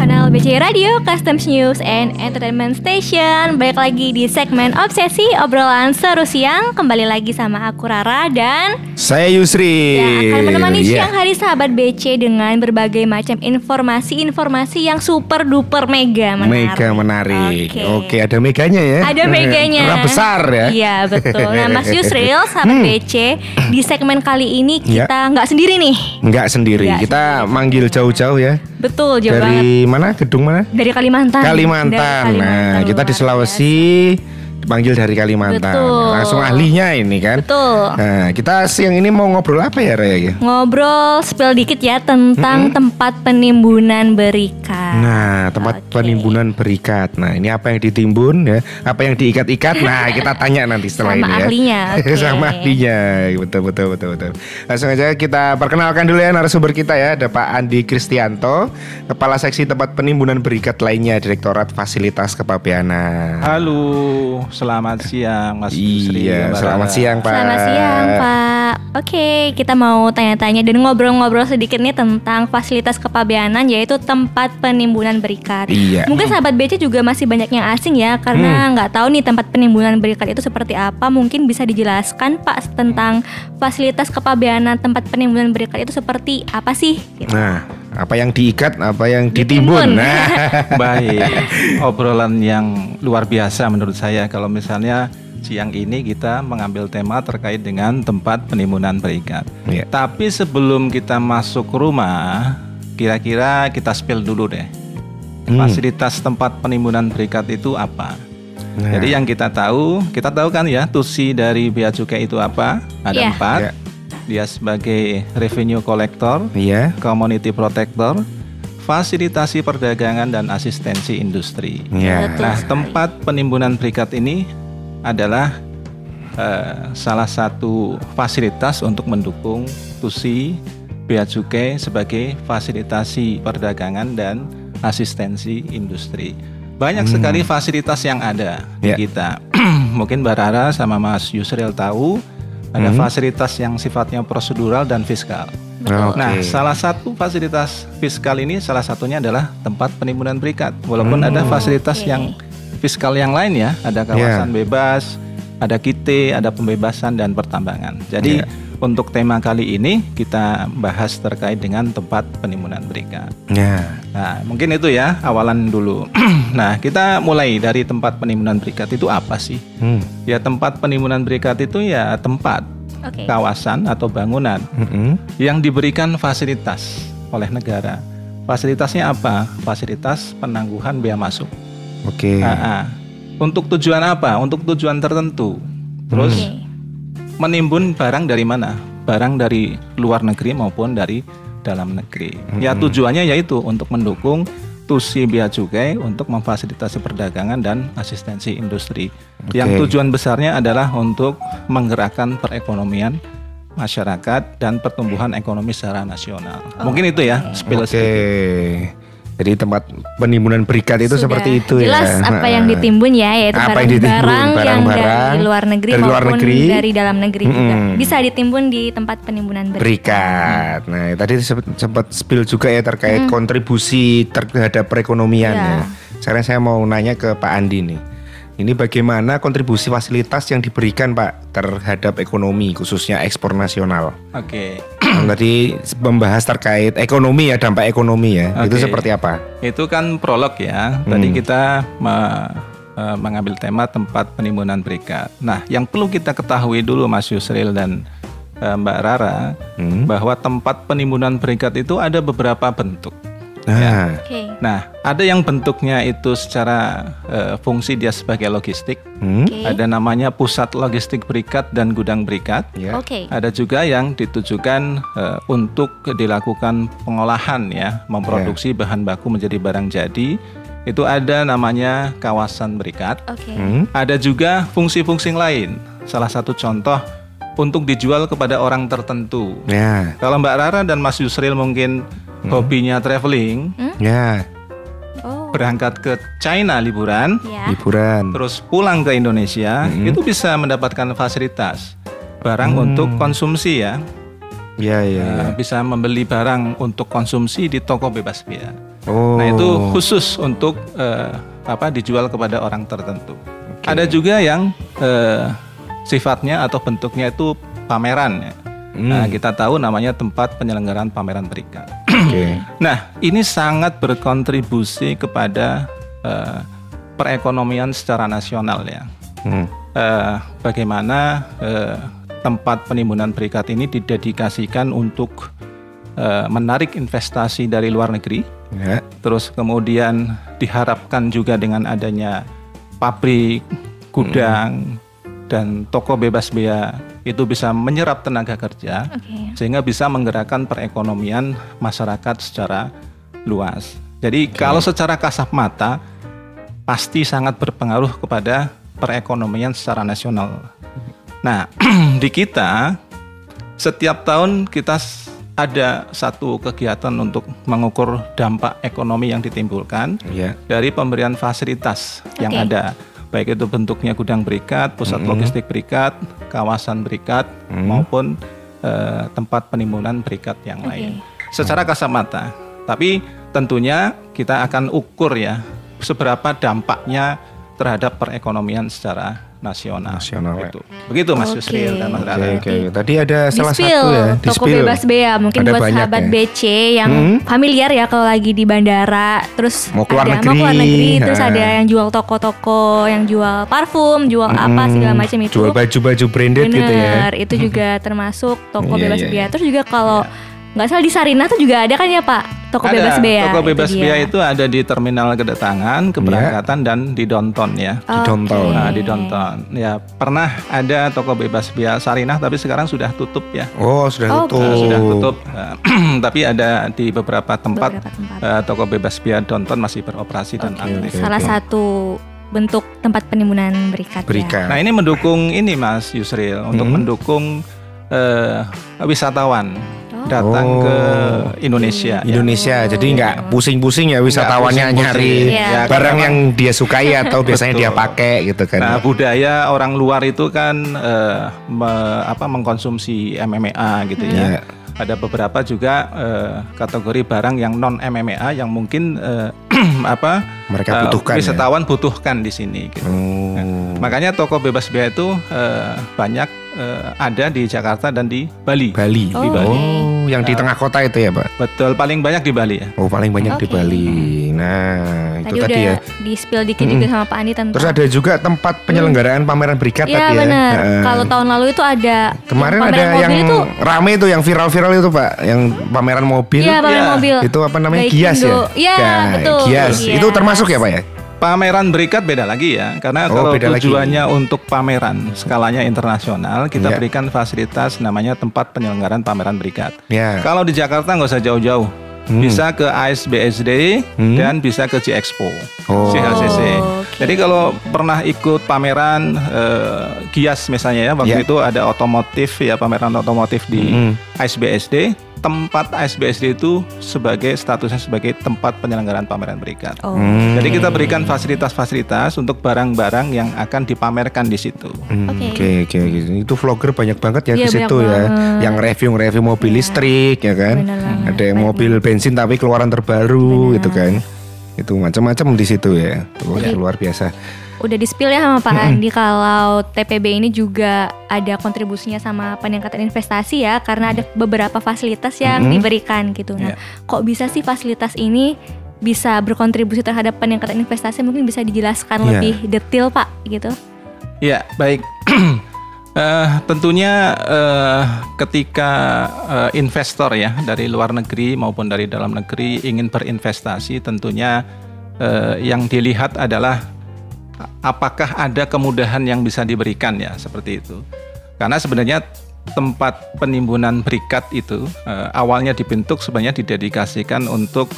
Kanal BC Radio, Customs News and Entertainment Station. Balik lagi di segmen Obsesi, obrolan seru siang. Kembali lagi sama aku Rara dan saya Yusri. Ya, akan menemani siang hari sahabat BC dengan berbagai macam informasi yang super duper mega menarik. Mega menarik. Oke, ada meganya ya. Ada meganya. Karena besar ya. Iya betul. Nah Mas Yusril, sahabat BC, di segmen kali ini kita nggak sendiri nih. Nggak sendiri. Kita manggil jauh-jauh ya. Betul, jauh banget. Dari mana? Gedung mana? Dari Kalimantan. Nah, kita di Sulawesi dipanggil dari Kalimantan. Betul. Langsung ahlinya ini kan. Betul. Nah, kita siang ini mau ngobrol apa ya, Raya? Ngobrol spill dikit ya tentang tempat penimbunan berikat. Nah, tempat penimbunan berikat. Nah, ini apa yang ditimbun ya? Apa yang diikat-ikat? Nah, kita tanya nanti setelah sama ini ya. Ahlinya, okay. Sama ahlinya. Betul. Langsung aja kita perkenalkan dulu ya narasumber kita ya. Ada Pak Andi Kristianto, Kepala Seksi Tempat Penimbunan Berikat lainnya, Direktorat Fasilitas Kepabeanan. Halo, selamat siang Mas Yusri. Iya, selamat siang Pak. Selamat siang Pak. Oke, kita mau tanya-tanya dan ngobrol-ngobrol sedikit nih tentang fasilitas kepabeanan, yaitu tempat penimbunan berikat. Iya. Mungkin sahabat BC juga masih banyak yang asing ya, karena nggak tahu nih tempat penimbunan berikat itu seperti apa. Mungkin bisa dijelaskan Pak tentang fasilitas kepabeanan tempat penimbunan berikat itu seperti apa sih? Nah, apa yang diikat, apa yang ditimbun. Nah. Baik, obrolan yang luar biasa menurut saya. Kalau misalnya siang ini kita mengambil tema terkait dengan tempat penimbunan berikat. Yeah. Tapi sebelum kita masuk rumah, kira-kira kita spill dulu deh. Fasilitas tempat penimbunan berikat itu apa? Nah. Jadi yang kita tahu kan ya, tusi dari bea cukai itu apa? Ada 4. Yeah. Dia sebagai revenue collector, community protector, fasilitasi perdagangan dan asistensi industri. Nah, tempat penimbunan berikat ini adalah salah satu fasilitas untuk mendukung tusi bea cukai sebagai fasilitasi perdagangan dan asistensi industri. Banyak sekali fasilitas yang ada di kita. Mungkin Mbak Rara sama Mas Yusril tahu. Ada fasilitas yang sifatnya prosedural dan fiskal. Nah, salah satu fasilitas fiskal ini salah satunya adalah tempat penimbunan berikat. Walaupun ada fasilitas yang fiskal yang lain ya, ada kawasan bebas, ada kite, ada pembebasan dan pertambangan. Jadi untuk tema kali ini kita bahas terkait dengan tempat penimbunan berikat. Nah, mungkin itu ya awalan dulu. Nah, kita mulai dari tempat penimbunan berikat itu apa sih? Ya, tempat penimbunan berikat itu ya tempat, kawasan atau bangunan yang diberikan fasilitas oleh negara. Fasilitasnya apa? Fasilitas penangguhan bea masuk. Untuk tujuan apa? Untuk tujuan tertentu. Terus menimbun barang dari mana? Barang dari luar negeri maupun dari dalam negeri. Ya, tujuannya yaitu untuk mendukung tusi bea cukai untuk memfasilitasi perdagangan dan asistensi industri. Yang tujuan besarnya adalah untuk menggerakkan perekonomian masyarakat dan pertumbuhan ekonomi secara nasional. Mungkin itu ya spill sedikit. Jadi tempat penimbunan berikat itu sudah seperti itu jelas ya. Jelas apa yang ditimbun ya, yaitu barang-barang yang dari luar negeri maupun dari dalam negeri juga bisa ditimbun di tempat penimbunan berikat. Nah, tadi sempat spill juga ya terkait kontribusi terhadap perekonomian ya. Sekarang saya mau nanya ke Pak Andi nih. Ini bagaimana kontribusi fasilitas yang diberikan Pak terhadap ekonomi, khususnya ekspor nasional? Tadi membahas terkait ekonomi ya, dampak ekonomi ya. Itu seperti apa? Itu kan prolog ya. Tadi kita mengambil tema tempat penimbunan berikat. Nah, yang perlu kita ketahui dulu Mas Yusril dan Mbak Rara, bahwa tempat penimbunan berikat itu ada beberapa bentuk. Nah, ada yang bentuknya itu secara fungsi dia sebagai logistik. Ada namanya pusat logistik berikat dan gudang berikat. Ada juga yang ditujukan untuk dilakukan pengolahan ya, memproduksi bahan baku menjadi barang jadi. Itu ada namanya kawasan berikat. Ada juga fungsi-fungsi lain. Salah satu contoh untuk dijual kepada orang tertentu. Kalau Mbak Rara dan Mas Yusril mungkin hobinya traveling, berangkat ke China liburan, terus pulang ke Indonesia, itu bisa mendapatkan fasilitas barang untuk konsumsi ya. Bisa membeli barang untuk konsumsi di toko bebas bea. Nah itu khusus untuk dijual kepada orang tertentu. Ada juga yang sifatnya atau bentuknya itu pameran ya. Nah, kita tahu namanya tempat penyelenggaraan pameran berikat. Nah, ini sangat berkontribusi kepada perekonomian secara nasional ya. Bagaimana tempat penimbunan berikat ini didedikasikan untuk menarik investasi dari luar negeri. Terus kemudian diharapkan juga dengan adanya pabrik, gudang, dan toko bebas bea itu bisa menyerap tenaga kerja sehingga bisa menggerakkan perekonomian masyarakat secara luas. Jadi kalau secara kasat mata pasti sangat berpengaruh kepada perekonomian secara nasional. Nah, di kita setiap tahun kita ada satu kegiatan untuk mengukur dampak ekonomi yang ditimbulkan dari pemberian fasilitas yang ada. Baik itu bentuknya gudang berikat, pusat logistik berikat, kawasan berikat, maupun tempat penimbunan berikat yang lain. Secara kasat mata. Tapi tentunya kita akan ukur ya seberapa dampaknya terhadap perekonomian secara nasional. Begitu Mas Yusril dan Mas Rara. Tadi ada salah satu ya, toko bebas bea. Mungkin ada buat sahabat ya? BC yang familiar ya kalau lagi di bandara, terus mau keluar negeri, terus ada yang jual toko-toko, yang jual parfum, jual apa segala macam itu. Jual baju-baju branded gitu ya. Itu juga termasuk toko bebas bea. Terus juga kalau nggak salah di Sarinah tuh juga ada kan ya Pak, toko bebas bea. Toko bebas bea itu ada di terminal kedatangan, keberangkatan dan di Downtown ya. Di Downtown. Nah, di Downtown. Ya, pernah ada toko bebas bea Sarinah tapi sekarang sudah tutup ya. Sudah tutup. Sudah tutup. Tapi ada di beberapa tempat, toko bebas bea Downtown masih beroperasi dan aktif. Salah satu bentuk tempat penimbunan berikat. Ya. Nah, ini mendukung ini Mas Yusril untuk mendukung wisatawan datang ke Indonesia. Jadi nggak pusing-pusing ya wisatawannya nyari barang yang dia sukai atau biasanya dia pakai gitu kan. Nah, budaya orang luar itu kan mengkonsumsi MMA gitu ya. Ada beberapa juga kategori barang yang non MMA yang mungkin mereka butuhkan. Wisatawan butuhkan di sini. Gitu. Nah, makanya toko bebas bea itu banyak ada di Jakarta dan di Bali. Di Bali. Yang di tengah kota itu ya Pak? Betul, paling banyak di Bali ya. Paling banyak di Bali. Nah, itu tadi ya. Di spill dikit juga sama Pak Andi tentang. Terus ada juga tempat penyelenggaraan pameran berikat tadi ya. Iya benar. Kalau tahun lalu itu ada. Kemarin ada yang itu rame itu, yang viral-viral itu Pak, yang pameran mobil. Iya, pameran mobil. Itu apa namanya? Gias ya? Iya, betul. Gias. Itu termasuk ya Pak ya? Pameran berikat beda lagi ya, karena kalau tujuannya untuk pameran skalanya internasional, kita berikan fasilitas namanya tempat penyelenggaraan pameran berikat. Kalau di Jakarta nggak usah jauh-jauh, bisa ke ASBSD dan bisa ke G-Expo, CHCC. Jadi kalau pernah ikut pameran Gias misalnya ya, waktu itu ada otomotif ya, pameran otomotif di ASBSD. Tempat ASBSD itu statusnya sebagai tempat penyelenggaraan pameran berikat. Jadi kita berikan fasilitas-fasilitas untuk barang-barang yang akan dipamerkan di situ. Oke. Itu vlogger banyak banget ya di situ ya. Yang review mobil listrik ya kan. Ada yang mobil bensin tapi keluaran terbaru gitu kan. Itu macam-macam di situ ya. Luar biasa. Udah di-spill ya sama Pak Andi kalau TPB ini juga ada kontribusinya sama peningkatan investasi ya, karena ada beberapa fasilitas yang diberikan gitu. Nah, kok bisa sih fasilitas ini bisa berkontribusi terhadap peningkatan investasi? Mungkin bisa dijelaskan lebih detail Pak gitu. Ya, baik. Tentunya ketika investor ya dari luar negeri maupun dari dalam negeri ingin berinvestasi, tentunya yang dilihat adalah apakah ada kemudahan yang bisa diberikan ya, seperti itu. Karena sebenarnya tempat penimbunan berikat itu awalnya dibentuk sebenarnya didedikasikan untuk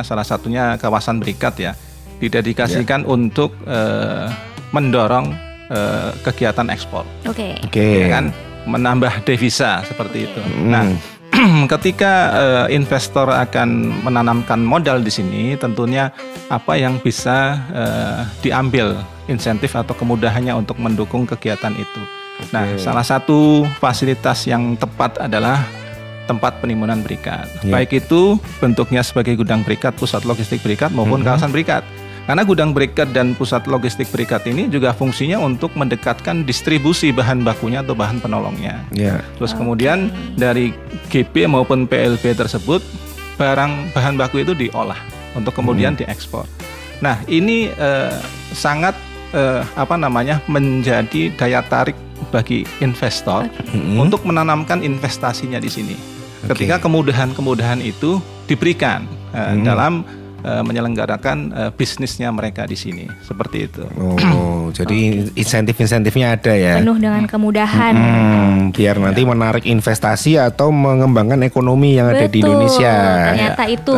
salah satunya kawasan berikat ya, didedikasikan untuk mendorong kegiatan ekspor. Ya kan, menambah devisa seperti itu. Nah, ketika investor akan menanamkan modal di sini, tentunya apa yang bisa diambil insentif atau kemudahannya untuk mendukung kegiatan itu. Nah, salah satu fasilitas yang tepat adalah tempat penimbunan berikat. Baik itu bentuknya sebagai gudang berikat, pusat logistik berikat maupun kawasan berikat. Karena gudang berikat dan pusat logistik berikat ini juga fungsinya untuk mendekatkan distribusi bahan bakunya atau bahan penolongnya. Terus kemudian dari GB maupun PLB tersebut bahan baku itu diolah untuk kemudian diekspor. Nah, ini sangat menjadi daya tarik bagi investor untuk menanamkan investasinya di sini. Ketika kemudahan-kemudahan itu diberikan dalam menyelenggarakan bisnisnya mereka di sini, seperti itu. Jadi insentif-insentifnya ada ya. Penuh dengan kemudahan. Biar nanti menarik investasi atau mengembangkan ekonomi yang ada di Indonesia. Ternyata itu.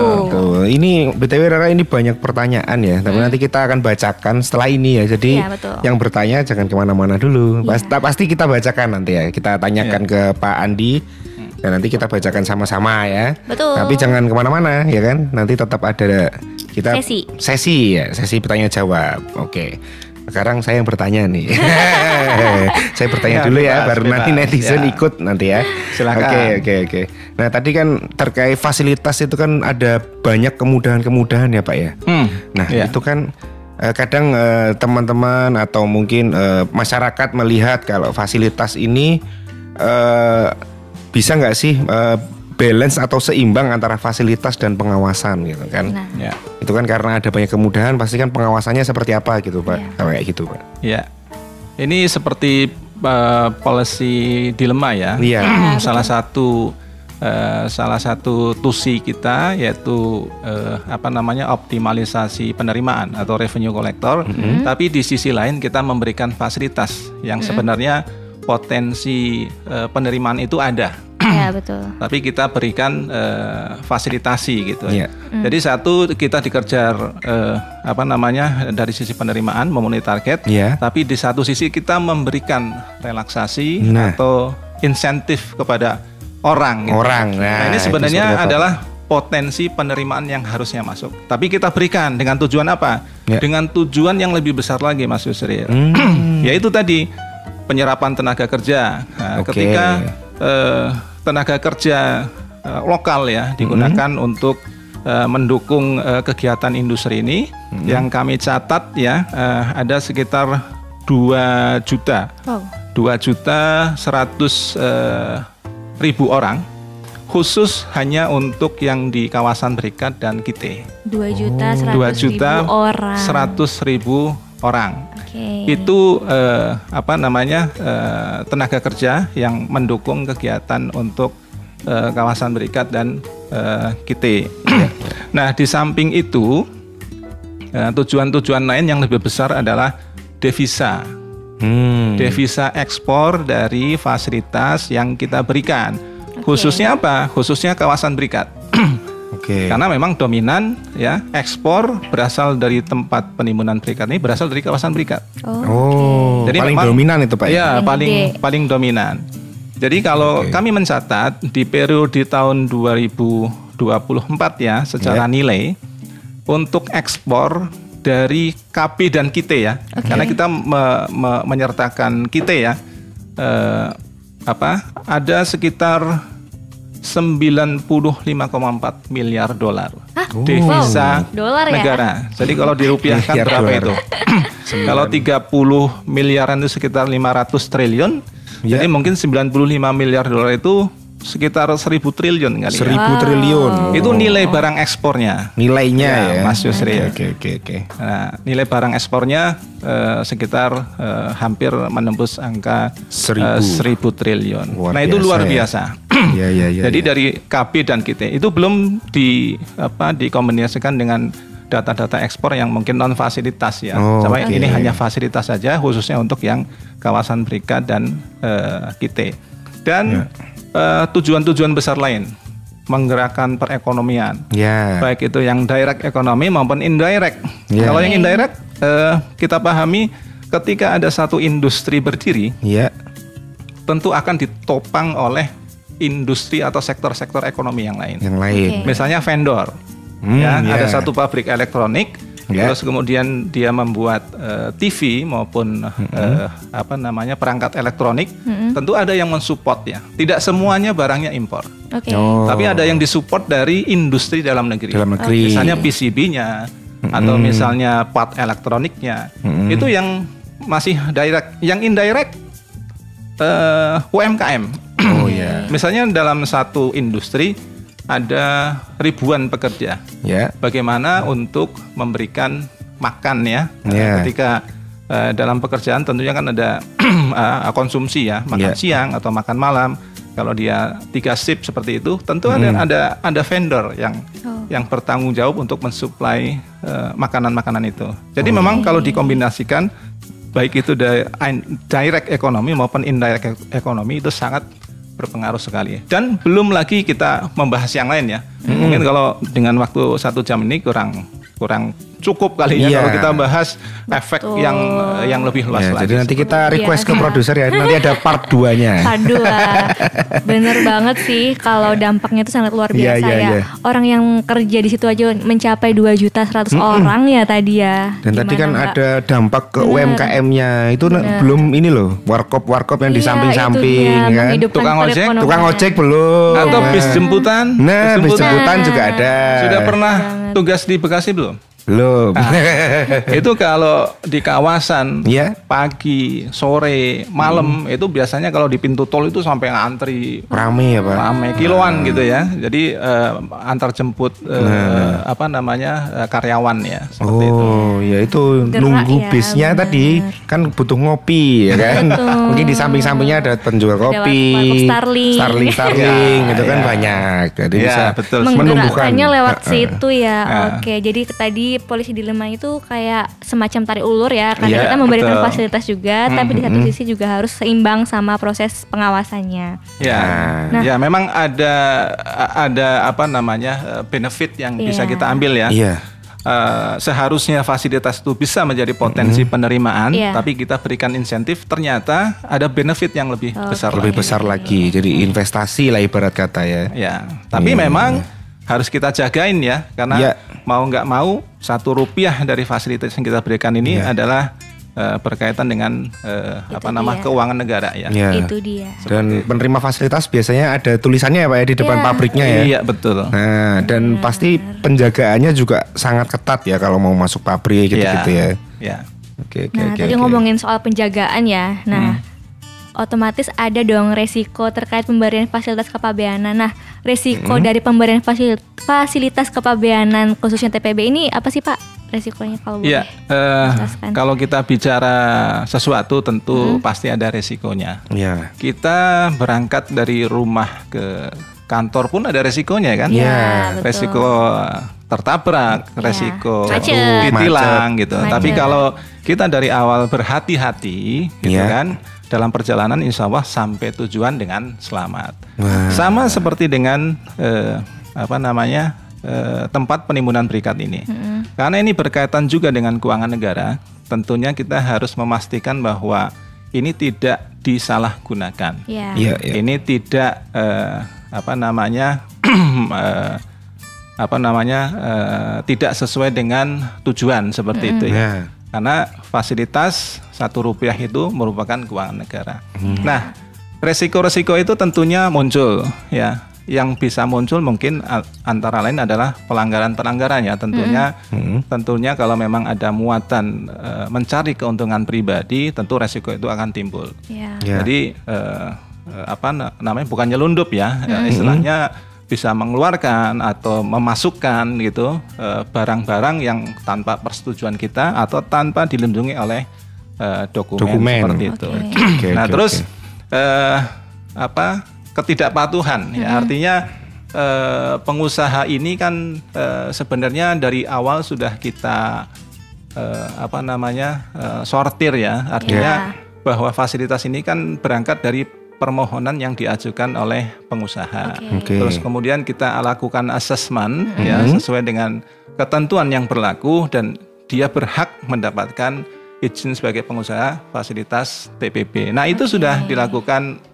Ini BTW Rara, ini banyak pertanyaan ya. Tapi nanti kita akan bacakan setelah ini ya. Jadi yang bertanya jangan kemana-mana dulu. Pasti kita bacakan nanti ya. Kita tanyakan ke Pak Andi. Dan nanti kita bacakan sama-sama ya. Betul. Tapi jangan kemana-mana ya kan. Nanti tetap ada kita sesi bertanya jawab. Oke. Sekarang saya yang bertanya nih. Saya bertanya dulu ya, baru nanti netizen ikut nanti ya. Silakan. Oke. Nah, tadi kan terkait fasilitas itu kan ada banyak kemudahan-kemudahan ya, Pak ya. Nah, itu kan kadang teman-teman atau mungkin masyarakat melihat kalau fasilitas ini bisa nggak sih balance atau seimbang antara fasilitas dan pengawasan gitu kan? Itu kan karena ada banyak kemudahan, pasti kan pengawasannya seperti apa gitu, Pak? Kayak gitu, Pak. Ya, ini seperti policy dilema ya. Salah satu tusi kita yaitu optimalisasi penerimaan atau revenue collector. Tapi di sisi lain kita memberikan fasilitas yang sebenarnya potensi penerimaan itu ada. Ya, betul. Tapi kita berikan fasilitasi gitu. Jadi satu, kita dikejar dari sisi penerimaan memenuhi target. Tapi di satu sisi kita memberikan relaksasi atau insentif kepada orang. Gitu. Nah, ini sebenarnya adalah potensi penerimaan yang harusnya masuk. Tapi kita berikan dengan tujuan apa? Dengan tujuan yang lebih besar lagi, Mas Yusril. Yaitu tadi penyerapan tenaga kerja. Ketika tenaga kerja lokal ya digunakan untuk mendukung kegiatan industri ini, yang kami catat ya ada sekitar 2 juta 2.100.000 orang, khusus hanya untuk yang di kawasan berikat dan KITE. 2.100.000 orang. Itu tenaga kerja yang mendukung kegiatan untuk kawasan berikat dan KITE. Nah, di samping itu tujuan-tujuan lain yang lebih besar adalah devisa. Devisa ekspor dari fasilitas yang kita berikan. Khususnya apa? Khususnya kawasan berikat. Karena memang dominan ya ekspor berasal dari tempat penimbunan berikat ini berasal dari kawasan berikat. Jadi paling dominan itu, Pak. Ya, paling dominan. Jadi kalau kami mencatat di periode tahun 2024 ya secara nilai untuk ekspor dari KP dan KITE ya. Karena kita menyertakan KITE ya. Ada sekitar 95,4 miliar dolar devisa negara. Jadi kalau dirupiahkan berapa itu? Kalau 30 miliaran itu sekitar 500 triliun. Jadi mungkin 95 miliar dolar itu sekitar 1.000 triliun kali. 1.000 triliun. Itu nilai barang ekspornya. Nilainya ya, Mas Yusril. Oke. Nah, nilai barang ekspornya sekitar hampir menembus angka 1.000 triliun. Nah, itu luar biasa. Jadi dari KB dan KITE itu belum dikombinasikan dengan data-data ekspor yang mungkin non fasilitas ya. Ini hanya fasilitas saja, khususnya untuk yang kawasan berikat dan KITE. Dan tujuan-tujuan besar lain menggerakkan perekonomian, baik itu yang direct ekonomi maupun indirect. Kalau yang indirect kita pahami ketika ada satu industri berdiri, tentu akan ditopang oleh industri atau sektor-sektor ekonomi yang lain. Misalnya vendor, ada satu pabrik elektronik, terus kemudian dia membuat TV maupun perangkat elektronik, tentu ada yang mensupport ya. Tidak semuanya barangnya impor. Tapi ada yang disupport dari industri dalam negeri. Misalnya PCB-nya atau misalnya part elektroniknya. Itu yang masih direct. Yang indirect UMKM. Misalnya dalam satu industri ada ribuan pekerja. Bagaimana untuk memberikan makan ya. Ketika dalam pekerjaan tentunya kan ada konsumsi ya, makan siang atau makan malam. Kalau dia 3 shift seperti itu, tentu ada vendor yang bertanggung jawab untuk mensuplai makanan-makanan itu. Jadi memang kalau dikombinasikan, baik itu direct ekonomi maupun indirect ekonomi, itu sangat berpengaruh sekali. Dan belum lagi kita membahas yang lain ya. Mungkin kalau dengan waktu 1 jam ini kurang cukup kali ya kalau kita bahas efek yang lebih luas lagi. Jadi nanti kita request ke produser ya, nanti ada part 2-nya. Part 2. Bener banget sih, kalau dampaknya itu sangat luar biasa ya. Orang yang kerja di situ aja mencapai 2.100.000 orang ya tadi ya. Dan tadi kan ada dampak ke UMKM-nya. Itu belum ini loh, warkop yang di samping-samping kan. Tukang ojek belum. Atau bis jemputan. Nah, bis jemputan juga ada. Sudah pernah tugas di Bekasi belum? Belum. Itu kalau di kawasan pagi, sore, malam itu biasanya kalau di pintu tol itu sampai ngantri rame ya Pak. Rame kiloan gitu ya. Jadi antar jemput karyawan ya seperti itu. Ya itu nunggu bisnya tadi kan butuh ngopi ya kan. Mungkin di samping-sampingnya ada penjual kopi. Starling itu kan banyak. Jadi bisa menggerakkannya lewat situ ya. Oke, jadi tadi polisi dilema itu kayak semacam tarik ulur ya, karena kita memberikan fasilitas juga, tapi di satu sisi juga harus seimbang sama proses pengawasannya. Ya memang ada benefit yang bisa kita ambil ya. Seharusnya fasilitas itu bisa menjadi potensi penerimaan, tapi kita berikan insentif, ternyata ada benefit yang lebih besar lagi. Jadi investasi lah ibarat kata ya. Tapi memang harus kita jagain ya, karena mau nggak mau Rp1 dari fasilitas yang kita berikan ini adalah berkaitan dengan keuangan negara ya. Itu dia. Dan penerima fasilitas biasanya ada tulisannya ya Pak ya di depan pabriknya ya. Iya betul. Nah dan pasti penjagaannya juga sangat ketat ya kalau mau masuk pabrik gitu-gitu ya. Oke, tadi ngomongin soal penjagaan ya. Nah otomatis ada dong resiko terkait pemberian fasilitas kepabeanan. Nah, resiko dari pemberian fasilitas kepabeanan khususnya TPB ini apa sih Pak? Resikonya kalau boleh jelaskan. Kalau kita bicara sesuatu tentu pasti ada resikonya. Kita berangkat dari rumah ke kantor pun ada resikonya kan? Resiko tertabrak, resiko ditilang gitu. Tapi kalau kita dari awal berhati-hati gitu kan, dalam perjalanan insya Allah sampai tujuan dengan selamat. Sama seperti dengan tempat penimbunan berikat ini. Karena ini berkaitan juga dengan keuangan negara, tentunya kita harus memastikan bahwa ini tidak disalahgunakan. Ini tidak tidak sesuai dengan tujuan seperti itu ya. Karena fasilitas Rp1 itu merupakan keuangan negara. Nah, resiko-resiko itu tentunya muncul ya. Yang bisa muncul mungkin antara lain adalah pelanggaran-pelanggarannya. Tentunya kalau memang ada muatan mencari keuntungan pribadi, tentu resiko itu akan timbul. Jadi bukan nyelundup ya, istilahnya bisa mengeluarkan atau memasukkan gitu barang-barang yang tanpa persetujuan kita atau tanpa dilindungi oleh dokumen seperti itu. Terus ketidakpatuhan ya, artinya pengusaha ini kan sebenarnya dari awal sudah kita sortir ya, artinya bahwa fasilitas ini kan berangkat dari permohonan yang diajukan oleh pengusaha. Terus kemudian kita lakukan asesmen ya sesuai dengan ketentuan yang berlaku dan dia berhak mendapatkan izin sebagai pengusaha fasilitas TPB. Nah, itu sudah dilakukan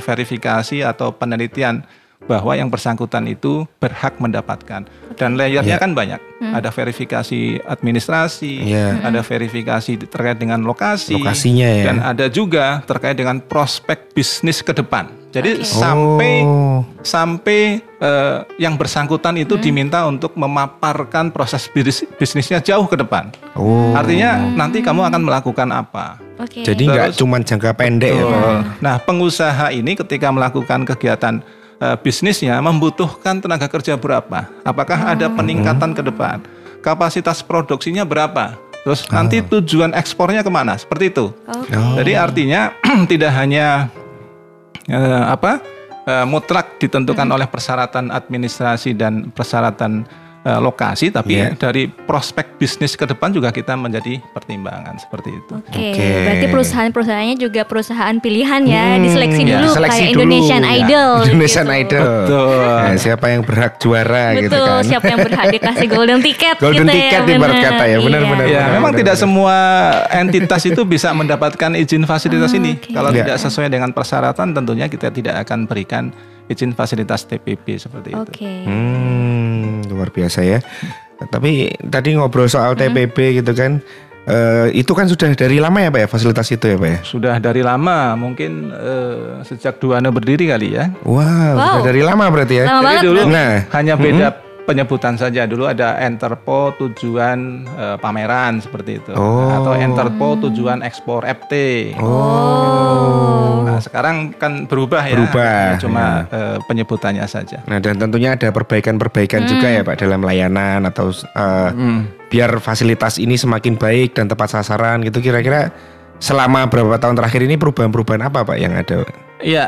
verifikasi atau penelitian bahwa yang bersangkutan itu berhak mendapatkan. Dan layernya kan banyak. ada verifikasi administrasi, ada verifikasi terkait dengan lokasinya ya. Dan ada juga terkait dengan prospek bisnis ke depan. Jadi sampai yang bersangkutan itu diminta untuk memaparkan proses bisnisnya jauh ke depan. Artinya nanti kamu akan melakukan apa. Jadi nggak cuma jangka pendek ya Pak. Nah, pengusaha ini ketika melakukan kegiatan bisnisnya membutuhkan tenaga kerja berapa? Apakah ada peningkatan ke depan? Kapasitas produksinya berapa? Terus nanti tujuan ekspornya kemana? Seperti itu. Jadi artinya tidak hanya mutlak ditentukan oleh persyaratan administrasi dan persyaratan lokasi, tapi dari prospek bisnis ke depan juga kita menjadi pertimbangan seperti itu. Berarti perusahaan-perusahaannya juga perusahaan pilihan ya, diseleksi dulu kayak Indonesian Idol. Indonesian gitu. Idol. Betul. Siapa yang berhak juara gitu kan? Siapa yang berhak dikasih golden ticket. Golden ticket ibarat kata ya, benar-benar. Memang tidak semua entitas itu bisa mendapatkan izin fasilitas ini. Kalau tidak sesuai dengan persyaratan, tentunya kita tidak akan berikan izin fasilitas TPB seperti itu. Luar biasa ya. Tapi tadi ngobrol soal TPB gitu kan, itu kan sudah dari lama ya Pak ya fasilitas itu ya Pak ya? Sudah dari lama, mungkin sejak Duana berdiri kali ya. Sudah dari lama berarti ya. Jadi dulu hanya beda penyebutan saja. Dulu ada Enterpo tujuan pameran seperti itu, atau Enterpo tujuan ekspor FT. Nah, sekarang kan berubah ya. Cuma penyebutannya saja. Nah, dan tentunya ada perbaikan-perbaikan juga ya Pak dalam layanan atau biar fasilitas ini semakin baik dan tepat sasaran gitu. Kira-kira selama beberapa tahun terakhir ini perubahan-perubahan apa Pak yang ada? Iya,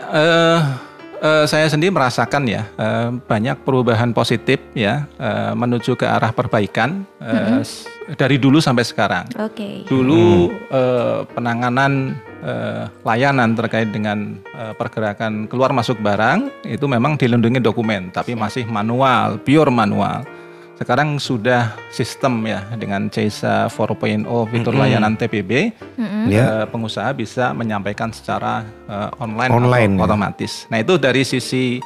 saya sendiri merasakan ya banyak perubahan positif ya menuju ke arah perbaikan dari dulu sampai sekarang. Dulu penanganan layanan terkait dengan pergerakan keluar masuk barang itu memang dilindungi dokumen, tapi masih manual, pure manual. Sekarang sudah sistem ya dengan CESA 4.0 fitur layanan TPB, pengusaha bisa menyampaikan secara online atau otomatis. Nah itu dari sisi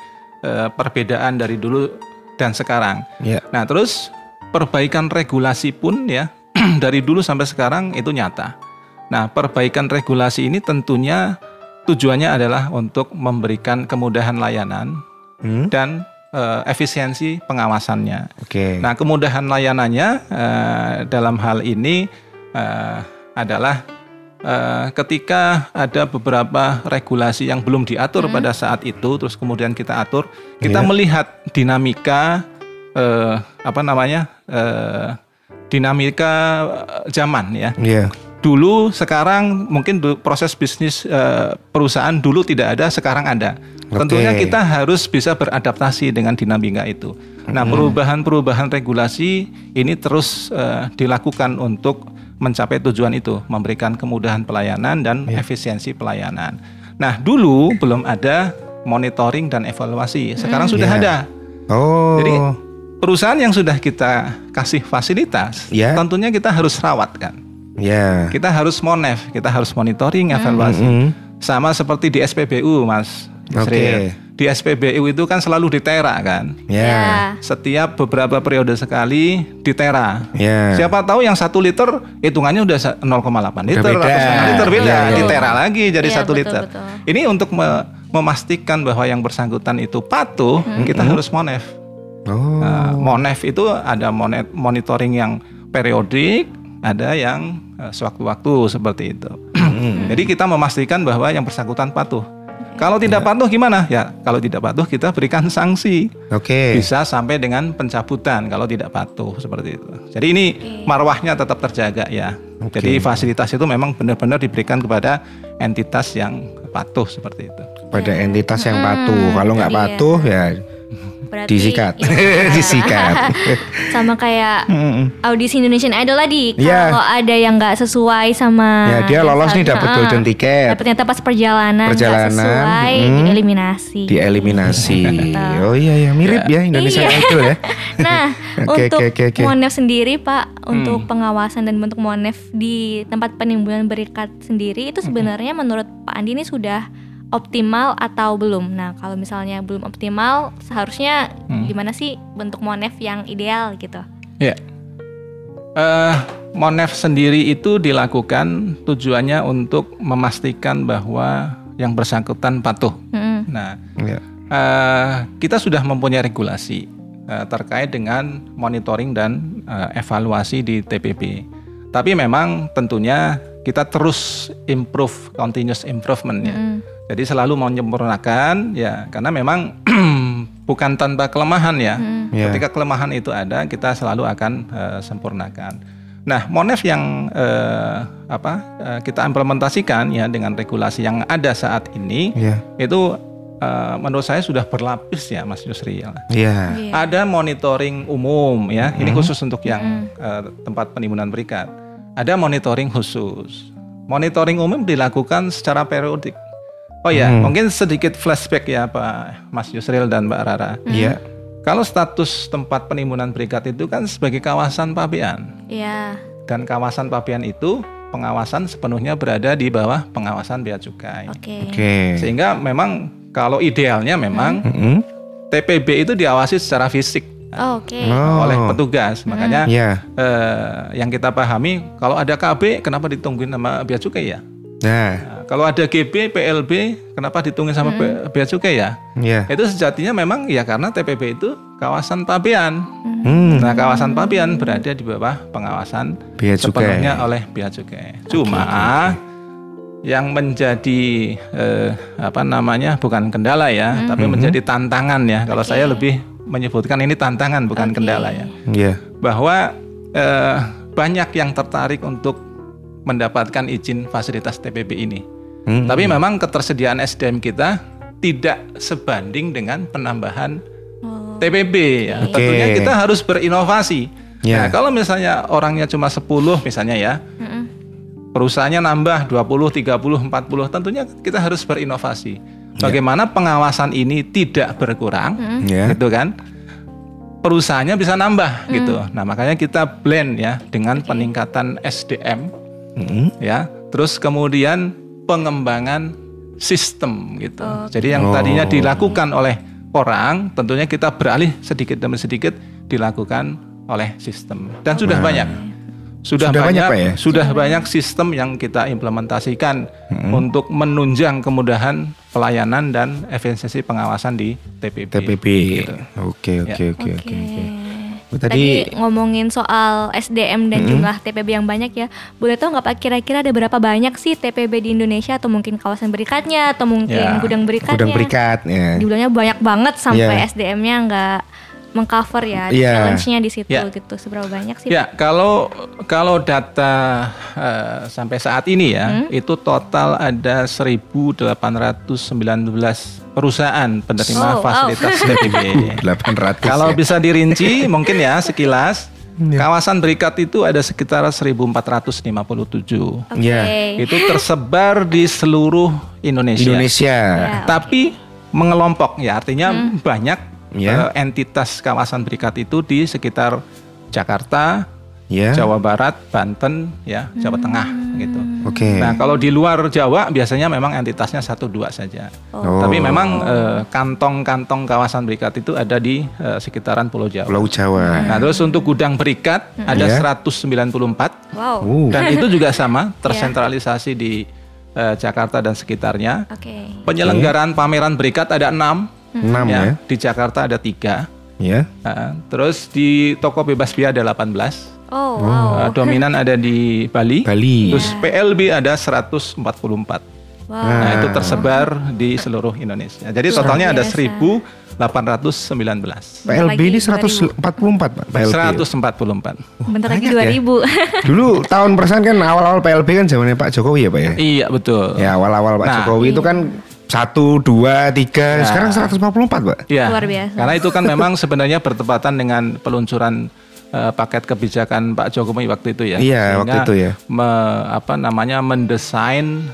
perbedaan dari dulu dan sekarang. Nah terus perbaikan regulasi pun ya dari dulu sampai sekarang itu nyata. Nah perbaikan regulasi ini tentunya tujuannya adalah untuk memberikan kemudahan layanan dan efisiensi pengawasannya. Nah, kemudahan layanannya dalam hal ini adalah ketika ada beberapa regulasi yang belum diatur pada saat itu, terus kemudian kita atur, kita melihat dinamika dinamika zaman ya. Dulu, sekarang mungkin proses bisnis perusahaan dulu tidak ada, sekarang ada. Tentunya kita harus bisa beradaptasi dengan dinamika itu. Nah, perubahan-perubahan regulasi ini terus dilakukan untuk mencapai tujuan itu, memberikan kemudahan pelayanan dan efisiensi pelayanan. Nah, dulu belum ada monitoring dan evaluasi, sekarang sudah ada. Jadi perusahaan yang sudah kita kasih fasilitas, tentunya kita harus rawat kan. Kita harus kita harus monitoring, evaluasi. Sama seperti di SPBU, Mas. Di SPBU itu kan selalu ditera kan. Setiap beberapa periode sekali ditera. Siapa tahu yang 1 liter hitungannya udah 0,8 liter atau setengah liter beda, ditera lagi jadi 1 liter. Ini untuk memastikan bahwa yang bersangkutan itu patuh, kita harus monef. Monef itu ada monitoring yang periodik, ada yang sewaktu-waktu seperti itu. Jadi kita memastikan bahwa yang bersangkutan patuh. Kalau tidak patuh gimana? Ya, kalau tidak patuh kita berikan sanksi. Bisa sampai dengan pencabutan kalau tidak patuh seperti itu. Jadi ini marwahnya tetap terjaga ya. Jadi fasilitas itu memang benar-benar diberikan kepada entitas yang patuh seperti itu. Pada entitas yang patuh. Kalau nggak patuh ya berarti disikat. Disikat. Sama kayak audisi Indonesian Idol tadi. Kalau ada yang nggak sesuai sama dia lolos nih dapat golden ticket. Ternyata pas perjalanan nggak sesuai, dieliminasi. Oh iya mirip ya Indonesian Idol ya. Nah, untuk Monef sendiri Pak, untuk pengawasan dan bentuk Monef di tempat penimbunan berikat sendiri itu sebenarnya menurut Pak Andi ini sudah optimal atau belum? Nah, kalau misalnya belum optimal, seharusnya gimana sih bentuk Monef yang ideal gitu? Monef sendiri itu dilakukan tujuannya untuk memastikan bahwa yang bersangkutan patuh. Nah, kita sudah mempunyai regulasi terkait dengan monitoring dan evaluasi di TPB. Tapi memang tentunya kita terus improve, continuous improvement ya. Jadi selalu menyempurnakan ya, karena memang bukan tanpa kelemahan ya. Ketika kelemahan itu ada, kita selalu akan sempurnakan. Nah, Monef yang kita implementasikan ya dengan regulasi yang ada saat ini itu menurut saya sudah berlapis ya, Mas Yusril. Ada monitoring umum ya, ini khusus untuk yang tempat penimbunan berikat. Ada monitoring khusus. Monitoring umum dilakukan secara periodik. Oh ya, mungkin sedikit flashback ya Pak Mas Yusril dan Mbak Rara. Kalau status tempat penimbunan berikat itu kan sebagai kawasan pabean. Dan kawasan pabean itu pengawasan sepenuhnya berada di bawah pengawasan bea cukai. Sehingga memang kalau idealnya memang TPB itu diawasi secara fisik oleh petugas. Makanya yang kita pahami kalau ada KB kenapa ditungguin sama bea cukai ya? Nah, kalau ada GB, PLB, kenapa ditungguin sama bea cukai ya? Itu sejatinya memang ya karena TPB itu kawasan pabean. Nah, kawasan pabean berada di bawah pengawasan bea sepenuhnya oleh bea cukai. Cuma yang menjadi bukan kendala ya, tapi menjadi tantangan ya. Kalau saya lebih menyebutkan ini tantangan bukan kendala ya. Bahwa banyak yang tertarik untuk mendapatkan izin fasilitas TPB ini. Tapi memang ketersediaan SDM kita tidak sebanding dengan penambahan TPB ya. Tentunya kita harus berinovasi. Nah, kalau misalnya orangnya cuma 10 misalnya ya, perusahaannya nambah 20, 30, 40, tentunya kita harus berinovasi. Bagaimana pengawasan ini tidak berkurang, gitu kan? Perusahaannya bisa nambah gitu. Nah, makanya kita blend ya dengan peningkatan SDM. Ya, terus kemudian pengembangan sistem gitu. Jadi yang tadinya dilakukan oleh orang, tentunya kita beralih sedikit demi sedikit dilakukan oleh sistem. Dan sudah banyak, sudah banyak sistem yang kita implementasikan untuk menunjang kemudahan pelayanan dan efisiensi pengawasan di TPB. Gitu. Oke. Tadi ngomongin soal SDM dan jumlah TPB yang banyak ya. Boleh tahu nggak Pak kira-kira ada berapa banyak sih TPB di Indonesia atau mungkin kawasan berikatnya atau mungkin gudang berikatnya? Gudang berikat ya. Dibilangnya banyak banget sampai SDM-nya nggak mengcover ya. Challenge-nya di situ gitu. Seberapa banyak sih? Ya, kalau data sampai saat ini ya, itu total ada 1.819 perusahaan penerima fasilitas TPB. 800. Kalau bisa dirinci mungkin ya sekilas, kawasan berikat itu ada sekitar 1.457. Itu tersebar di seluruh Indonesia. Tapi mengelompok ya, artinya banyak entitas kawasan berikat itu di sekitar Jakarta, Jawa Barat, Banten, ya, Jawa Tengah gitu. Nah, kalau di luar Jawa biasanya memang entitasnya 1-2 saja. Tapi memang kantong-kantong kawasan berikat itu ada di sekitaran Pulau Jawa. Nah, terus untuk gudang berikat ada 194. Dan itu juga sama, tersentralisasi di Jakarta dan sekitarnya. Penyelenggaraan pameran berikat ada 6. Di Jakarta ada 3. Terus di toko bebas biaya ada 18. Dominan ada di Bali. Terus PLB ada 144. Nah, itu tersebar di seluruh Indonesia. Jadi totalnya ada 1.819. PLB ini 144 Pak. 144. Bentar lagi 2.000. Dulu tahun perasaan kan awal-awal PLB kan zamannya Pak Jokowi ya Pak ya? Iya betul. Ya awal-awal Pak Jokowi itu kan 1, 2, 3, sekarang 144 Pak. Luar biasa. Karena itu kan memang sebenarnya bertepatan dengan peluncuran paket kebijakan Pak Jokowi waktu itu ya. Waktu itu ya. Mendesain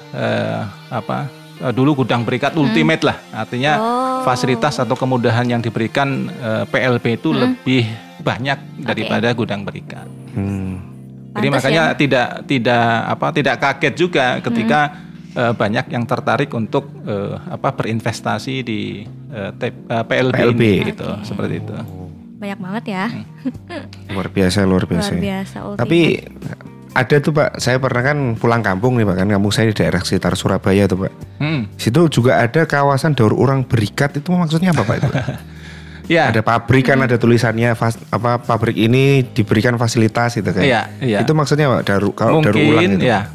dulu gudang berikat ultimate lah. Artinya fasilitas atau kemudahan yang diberikan PLB itu lebih banyak daripada gudang berikat. Jadi makanya tidak kaget juga ketika banyak yang tertarik untuk berinvestasi di PLB gitu, seperti itu. banyak banget ya. Luar biasa. Luar biasa. Tapi ada tuh Pak, saya pernah kan pulang kampung nih Pak, kan kampung saya di daerah sekitar Surabaya tuh Pak. Situ juga ada kawasan daur ulang berikat, itu maksudnya apa Pak itu? Ya. Ada pabrik kan, ada tulisannya pabrik ini diberikan fasilitas gitu kan. Iya. Itu maksudnya Pak, daur ulang itu. Ya.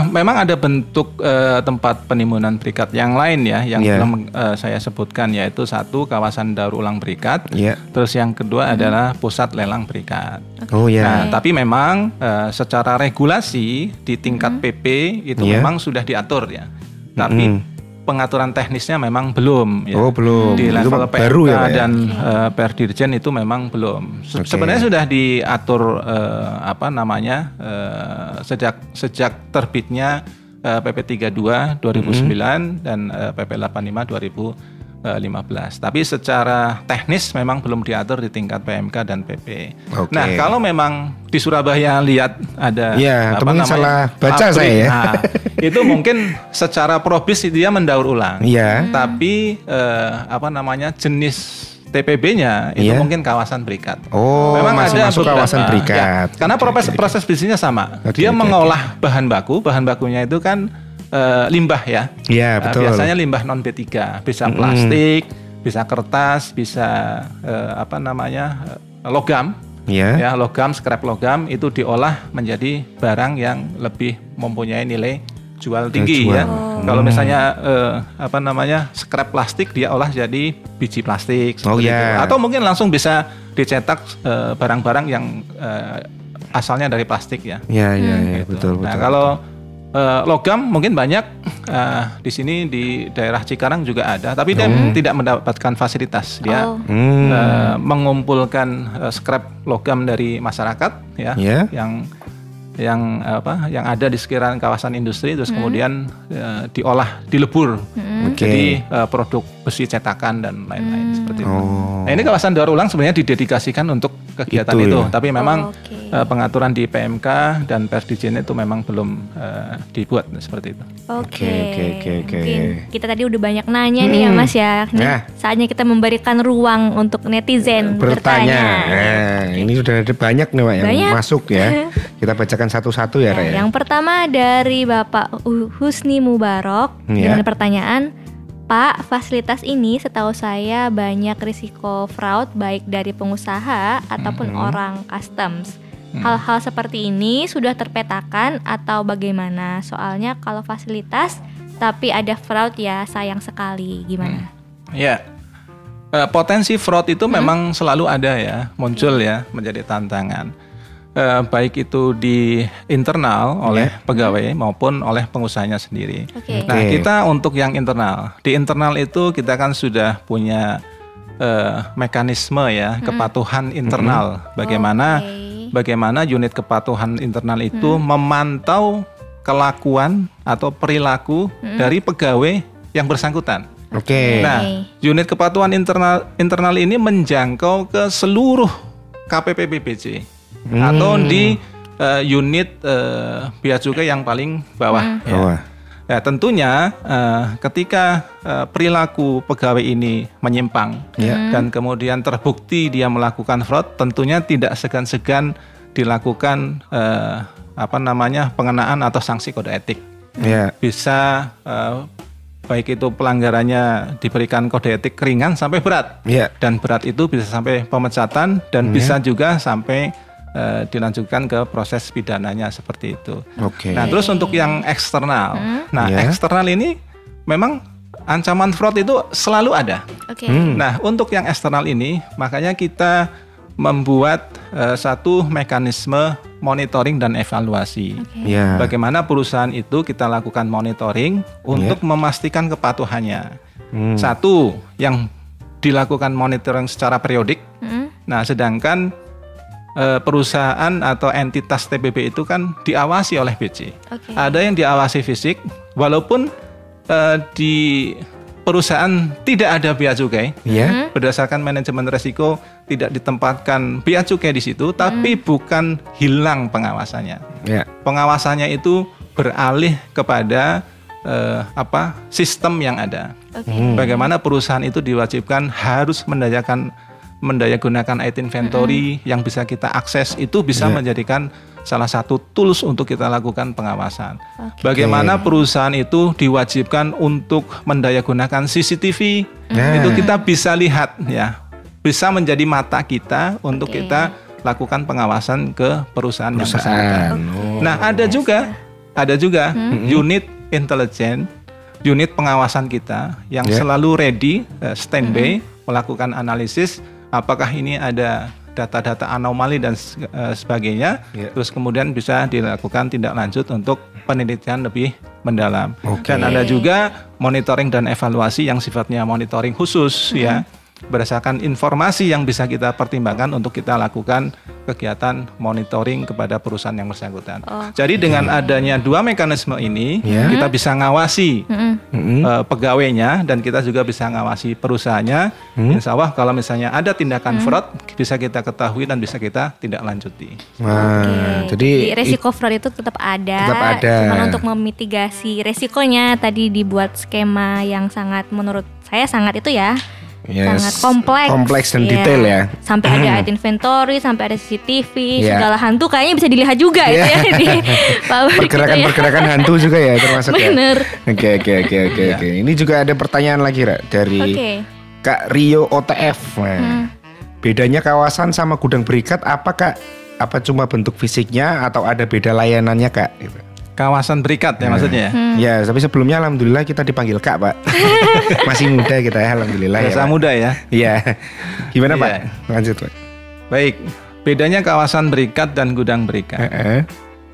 Memang ada bentuk tempat penimbunan berikat yang lain ya, yang belum saya sebutkan, yaitu satu kawasan daur ulang berikat, terus yang kedua adalah pusat lelang berikat. Nah, tapi memang secara regulasi di tingkat PP itu memang sudah diatur ya, tapi pengaturan teknisnya memang belum ya. Belum. Di level PMK baru ya, Pak, ya? dan Perdirjen itu memang belum. Sebenarnya sudah diatur sejak terbitnya PP 32 2009 dan PP 85 2015. Tapi secara teknis memang belum diatur di tingkat PMK dan PP. Nah, kalau memang di Surabaya lihat ada salah baca pabrik, saya ya. Nah, itu mungkin secara probis dia mendaur ulang. Tapi jenis TPB-nya itu mungkin kawasan berikat. Memang masih ada masuk kawasan berikat. Karena proses bisnisnya sama. Dia mengolah bahan bakunya itu kan limbah ya. Iya, betul. Biasanya limbah non B3, bisa plastik, bisa kertas, bisa logam. Ya, logam, scrap logam itu diolah menjadi barang yang lebih mempunyai nilai jual tinggi ya. Kalau misalnya scrap plastik dia olah jadi biji plastik seperti itu. Atau mungkin langsung bisa dicetak barang-barang yang asalnya dari plastik ya. Iya, betul. Nah, kalau logam mungkin banyak di sini di daerah Cikarang juga ada, tapi dia tidak mendapatkan fasilitas. Dia mengumpulkan scrap logam dari masyarakat ya, yang ada di sekitaran kawasan industri, terus kemudian diolah, dilebur jadi produk besi cetakan dan lain-lain seperti itu. Nah, ini kawasan daur ulang sebenarnya didedikasikan untuk kegiatan itu, tapi memang pengaturan di PMK dan Perdirjen itu memang belum dibuat seperti itu. Oke. Mungkin kita tadi udah banyak nanya nih ya Mas ya. Saatnya kita memberikan ruang untuk netizen bertanya. Ini sudah ada banyak nih Pak yang masuk ya. Kita bacakan satu-satu ya Raya. Yang pertama dari Bapak Husni Mubarok dengan pertanyaan, Pak, fasilitas ini setahu saya banyak risiko fraud baik dari pengusaha ataupun orang customs. Hal-hal seperti ini sudah terpetakan atau bagaimana? Soalnya kalau fasilitas tapi ada fraud ya sayang sekali. Gimana? Potensi fraud itu memang selalu ada ya, muncul ya, menjadi tantangan. Baik itu di internal oleh pegawai maupun oleh pengusahanya sendiri. Nah, kita untuk yang internal, di internal itu kita kan sudah punya mekanisme ya, kepatuhan internal. Bagaimana unit kepatuhan internal itu memantau kelakuan atau perilaku dari pegawai yang bersangkutan. Nah, unit kepatuhan internal ini menjangkau ke seluruh KPP-BPJ. Atau di unit bea cukai yang paling bawah. Ya, tentunya ketika perilaku pegawai ini menyimpang dan kemudian terbukti dia melakukan fraud, tentunya tidak segan-segan dilakukan pengenaan atau sanksi kode etik. Bisa baik itu pelanggarannya diberikan kode etik ringan sampai berat. Dan berat itu bisa sampai pemecatan dan bisa juga sampai dilanjutkan ke proses pidananya seperti itu. Nah, terus untuk yang eksternal, eksternal ini memang ancaman fraud itu selalu ada. Nah, untuk yang eksternal ini, makanya kita membuat satu mekanisme monitoring dan evaluasi. Bagaimana perusahaan itu kita lakukan monitoring untuk memastikan kepatuhannya. Satu, yang dilakukan monitoring secara periodik. Nah, sedangkan perusahaan atau entitas TPB itu kan diawasi oleh BC. Ada yang diawasi fisik, walaupun di perusahaan tidak ada bea cukai, berdasarkan manajemen resiko tidak ditempatkan bea cukai di situ, tapi bukan hilang pengawasannya. Pengawasannya itu beralih kepada sistem yang ada. Bagaimana perusahaan itu diwajibkan harus menanyakan mendayagunakan IT inventory yang bisa kita akses itu bisa menjadikan salah satu tools untuk kita lakukan pengawasan. Bagaimana perusahaan itu diwajibkan untuk mendayagunakan CCTV, itu kita bisa lihat ya, bisa menjadi mata kita untuk kita lakukan pengawasan ke perusahaan yang bersangkutan. Nah, ada juga unit intelijen, unit pengawasan kita yang selalu ready, standby, melakukan analisis apakah ini ada data-data anomali dan sebagainya, terus kemudian bisa dilakukan tindak lanjut untuk penelitian lebih mendalam. Dan ada juga monitoring dan evaluasi yang sifatnya monitoring khusus ya, berdasarkan informasi yang bisa kita pertimbangkan untuk kita lakukan kegiatan monitoring kepada perusahaan yang bersangkutan. Jadi dengan adanya dua mekanisme ini, kita bisa ngawasi pegawainya dan kita juga bisa ngawasi perusahaannya. Insya Allah kalau misalnya ada tindakan fraud, bisa kita ketahui dan bisa kita tindak lanjuti. Jadi resiko fraud itu tetap ada. Cuma untuk memitigasi resikonya tadi dibuat skema yang sangat, menurut saya sangat itu ya. Sangat kompleks dan detail ya. Sampai ada IT inventory, sampai ada CCTV, segala hantu kayaknya bisa dilihat juga gitu ya di pergerakan hantu juga ya termasuk. Bener. Oke. Ini juga ada pertanyaan lagi dari Kak Rio OTF. Bedanya kawasan sama gudang berikat apa Kak? Apa cuma bentuk fisiknya atau ada beda layanannya Kak? Kawasan berikat ya maksudnya. Ya, tapi sebelumnya alhamdulillah kita dipanggil Kak, Pak. Masih muda kita ya, alhamdulillah. Biasa muda ya. Iya. Gimana Pak? Lanjut Pak. Baik, bedanya kawasan berikat dan gudang berikat.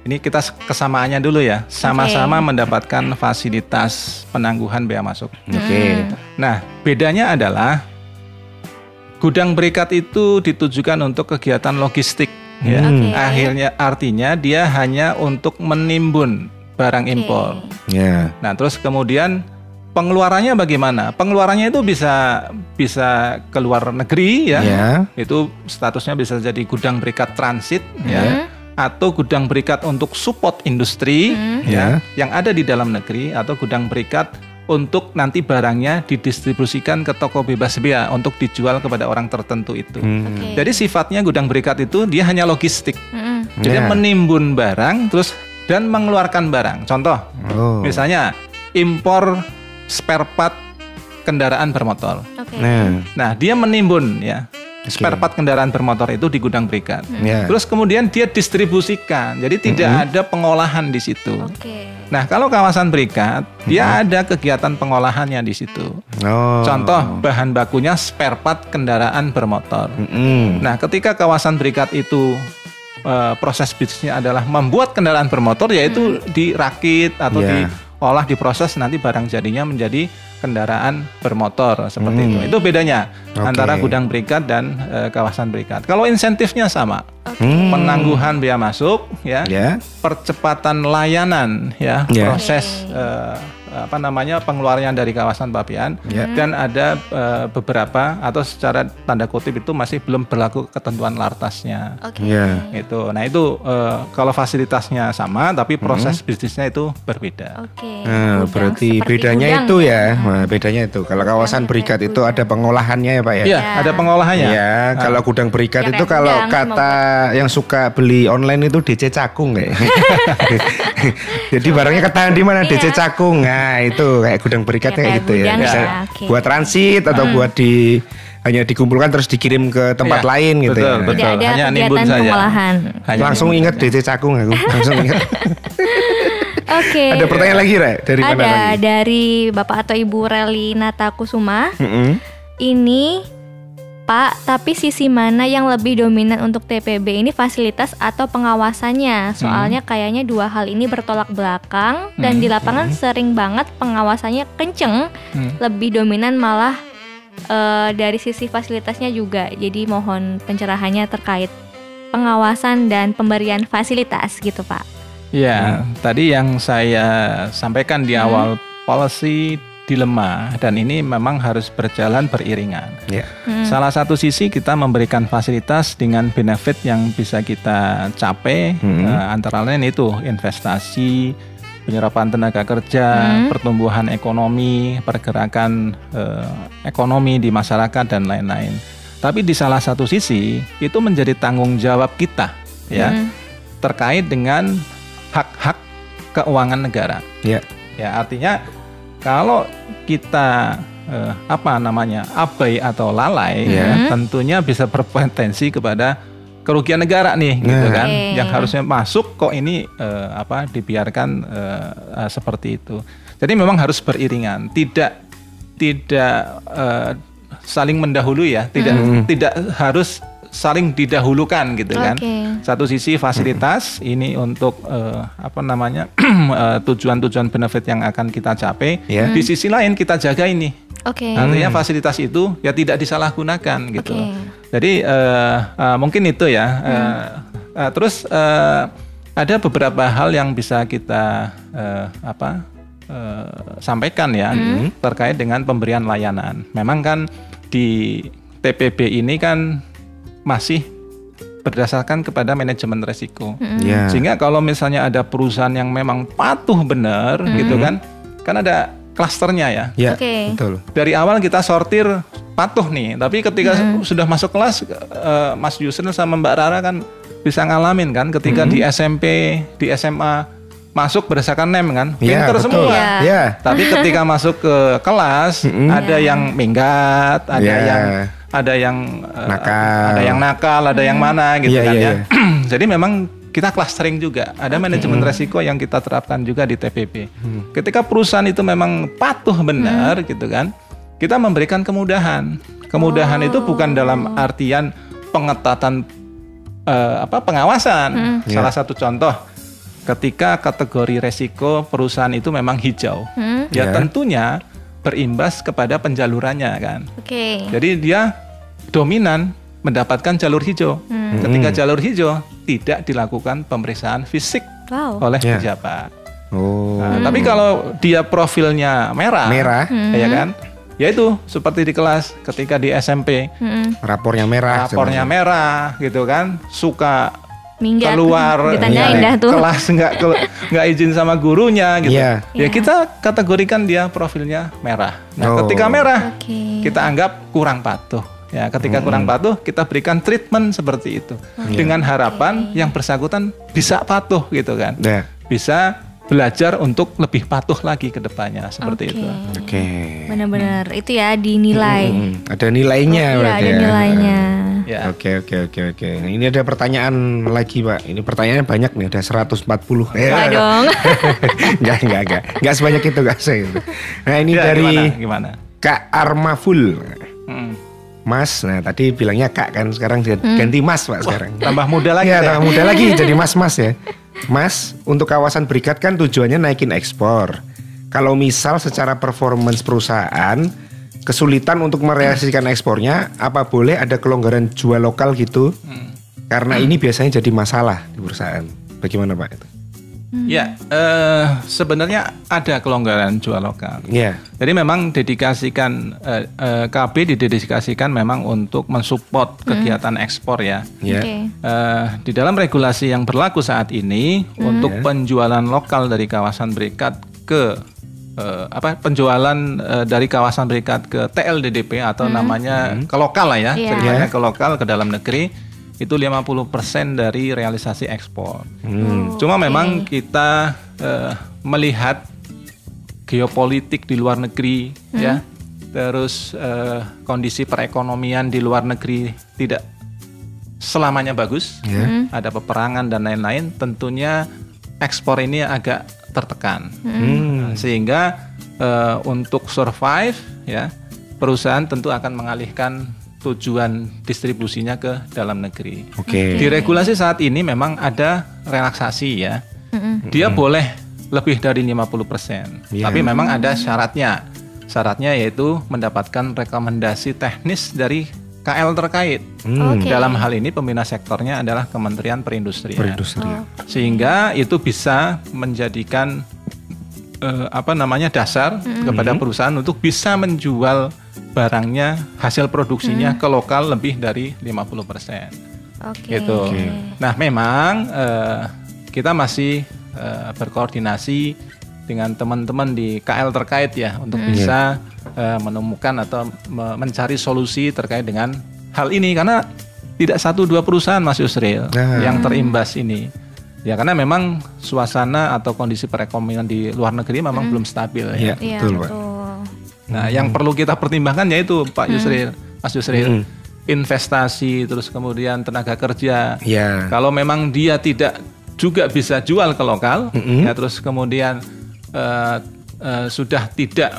Ini kita kesamaannya dulu ya. Sama-sama mendapatkan fasilitas penangguhan bea masuk. Nah, bedanya adalah gudang berikat itu ditujukan untuk kegiatan logistik. Ya, akhirnya artinya dia hanya untuk menimbun barang impor. Nah, terus kemudian pengeluarannya bagaimana? Pengeluarannya itu bisa keluar negeri ya. Itu statusnya bisa jadi gudang berikat transit ya, atau gudang berikat untuk support industri ya, yang ada di dalam negeri, atau gudang berikat untuk nanti barangnya didistribusikan ke toko bebas bea untuk dijual kepada orang tertentu itu. Jadi sifatnya gudang berikat itu dia hanya logistik. Jadi menimbun barang terus dan mengeluarkan barang. Contoh, misalnya impor spare part kendaraan bermotor. Nah, dia menimbun ya spare part kendaraan bermotor itu di gudang berikat. Terus kemudian dia distribusikan. Jadi tidak ada pengolahan di situ. Nah, kalau kawasan berikat, dia ada kegiatan pengolahannya di situ. Contoh, bahan bakunya spare part kendaraan bermotor. Nah, ketika kawasan berikat itu proses bisnisnya adalah membuat kendaraan bermotor, yaitu dirakit atau diolah, diproses, nanti barang jadinya menjadi kendaraan bermotor seperti itu. Itu bedanya antara gudang berikat dan kawasan berikat. Kalau insentifnya sama, penangguhan bea masuk, percepatan layanan, proses pengeluaran dari kawasan pabean, dan ada beberapa atau secara tanda kutip itu masih belum berlaku ketentuan lartasnya. Itu, nah itu kalau fasilitasnya sama, tapi proses bisnisnya itu berbeda. Berarti bedanya itu ya. Nah, bedanya itu kalau kawasan berikat itu ada pengolahannya ya Pak ya? Iya, ada pengolahannya. Kalau gudang berikat itu kalau kata yang suka beli online itu DC cakung kayak. Jadi barangnya ketahan di mana? DC cakung. Nah, itu kayak gudang berikatnya kayak gitu ya. Bisa buat transit atau buat hanya dikumpulkan terus dikirim ke tempat lain gitu. Betul. Tidak ada Hanya kegiatan pengolahan. Langsung ingat DC cakung aku. Langsung ingat. Ada pertanyaan lagi dari mana lagi? Ada dari Bapak atau Ibu Reli Natakusuma. Ini Pak, tapi sisi mana yang lebih dominan untuk TPB ini, fasilitas atau pengawasannya? Soalnya kayaknya dua hal ini bertolak belakang dan di lapangan sering banget pengawasannya kenceng, lebih dominan malah dari sisi fasilitasnya juga. Jadi mohon pencerahannya terkait pengawasan dan pemberian fasilitas gitu Pak. Ya, tadi yang saya sampaikan di awal, policy dilema, dan ini memang harus berjalan beriringan. Salah satu sisi kita memberikan fasilitas dengan benefit yang bisa kita capai, antara lain itu investasi, penyerapan tenaga kerja, pertumbuhan ekonomi, pergerakan ekonomi di masyarakat dan lain-lain. Tapi di salah satu sisi itu menjadi tanggung jawab kita ya terkait dengan hak-hak keuangan negara. Ya. Ya, artinya kalau kita abai atau lalai ya, tentunya bisa berpotensi kepada kerugian negara nih gitu kan. Yang harusnya masuk kok ini dibiarkan seperti itu. Jadi memang harus beriringan, tidak saling mendahului ya, tidak harus saling didahulukan gitu kan. Satu sisi fasilitas ini untuk tujuan-tujuan benefit yang akan kita capai. Di sisi lain kita jaga ini. Artinya fasilitas itu ya tidak disalahgunakan gitu. Jadi mungkin itu ya. Terus ada beberapa hal yang bisa kita sampaikan ya terkait dengan pemberian layanan. Memang kan di TPB ini kan masih berdasarkan kepada manajemen resiko. Sehingga kalau misalnya ada perusahaan yang memang patuh benar gitu kan ada klasternya ya. Betul. Dari awal kita sortir patuh nih, tapi ketika sudah masuk kelas Mas Yusril sama Mbak Rara kan bisa ngalamin kan ketika di SMP, di SMA masuk berdasarkan NEM kan, pinter semua. Tapi ketika masuk ke kelas ada yang minggat, ada yang nakal, ada yang mana gitu kan ya. Jadi memang kita clustering juga. Ada manajemen resiko yang kita terapkan juga di TPB. Ketika perusahaan itu memang patuh benar gitu kan, kita memberikan kemudahan. Kemudahan itu bukan dalam artian pengetatan pengawasan. Salah satu contoh, ketika kategori resiko perusahaan itu memang hijau, ya tentunya berimbas kepada penjalurannya kan. Jadi dia dominan mendapatkan jalur hijau. Ketika jalur hijau tidak dilakukan pemeriksaan fisik oleh pejabat. Tapi kalau dia profilnya merah, ya kan, ya itu seperti di kelas ketika di SMP, rapornya merah gitu kan, suka minggat, keluar kelas nggak izin sama gurunya gitu. Ya kita kategorikan dia profilnya merah. Nah ketika merah kita anggap kurang patuh. Ya ketika kurang patuh kita berikan treatment seperti itu dengan harapan yang bersangkutan bisa patuh gitu kan. Bisa belajar untuk lebih patuh lagi ke depannya seperti itu. Benar-benar itu ya dinilai. Ada nilainya berarti. Ada nilainya. Oke. Nah, ini ada pertanyaan lagi Pak. Ini pertanyaannya banyak nih, ada 140. Dong. Enggak sebanyak itu Kak saya. Nah, ini dari gimana? Kak Armaful. Mas, nah tadi bilangnya Kak kan, sekarang ganti Mas Pak sekarang. Tambah muda lagi. Tambah muda lagi jadi Mas ya. Mas, untuk kawasan berikat kan tujuannya naikin ekspor. Kalau misal secara performance perusahaan kesulitan untuk merealisasikan ekspornya, apa boleh ada kelonggaran jual lokal gitu? Karena ini biasanya jadi masalah di perusahaan. Bagaimana Pak itu? Ya, sebenarnya ada kelonggaran jual lokal. Jadi memang dedikasikan KB didedikasikan memang untuk mensupport kegiatan ekspor ya. Di dalam regulasi yang berlaku saat ini untuk penjualan lokal dari kawasan berikat ke penjualan dari kawasan berikat ke TLDDP atau namanya ke lokal lah ya, ceritanya ke lokal ke dalam negeri. Itu 50% dari realisasi ekspor. Cuma memang kita melihat geopolitik di luar negeri ya, terus kondisi perekonomian di luar negeri tidak selamanya bagus, ada peperangan dan lain-lain, tentunya ekspor ini agak tertekan. Sehingga untuk survive ya, perusahaan tentu akan mengalihkan tujuan distribusinya ke dalam negeri. Di regulasi saat ini memang ada relaksasi ya. Dia boleh lebih dari 50%. Tapi memang ada syaratnya. Syaratnya yaitu mendapatkan rekomendasi teknis dari KL terkait. Dalam hal ini pembina sektornya adalah Kementerian Perindustrian. Sehingga itu bisa menjadikan dasar kepada perusahaan untuk bisa menjual barangnya, hasil produksinya ke lokal lebih dari 50%. Gitu. Nah, memang kita masih berkoordinasi dengan teman-teman di KL terkait ya untuk bisa menemukan atau mencari solusi terkait dengan hal ini karena tidak 1-2 perusahaan Mas Yusril yang terimbas ini. Ya karena memang suasana atau kondisi perekonomian di luar negeri memang belum stabil ya. Iya, betul, Pak. Nah, yang perlu kita pertimbangkan yaitu Pak Yusril, Mas Yusril, investasi terus kemudian tenaga kerja. Ya. Kalau memang dia tidak juga bisa jual ke lokal, ya terus kemudian sudah tidak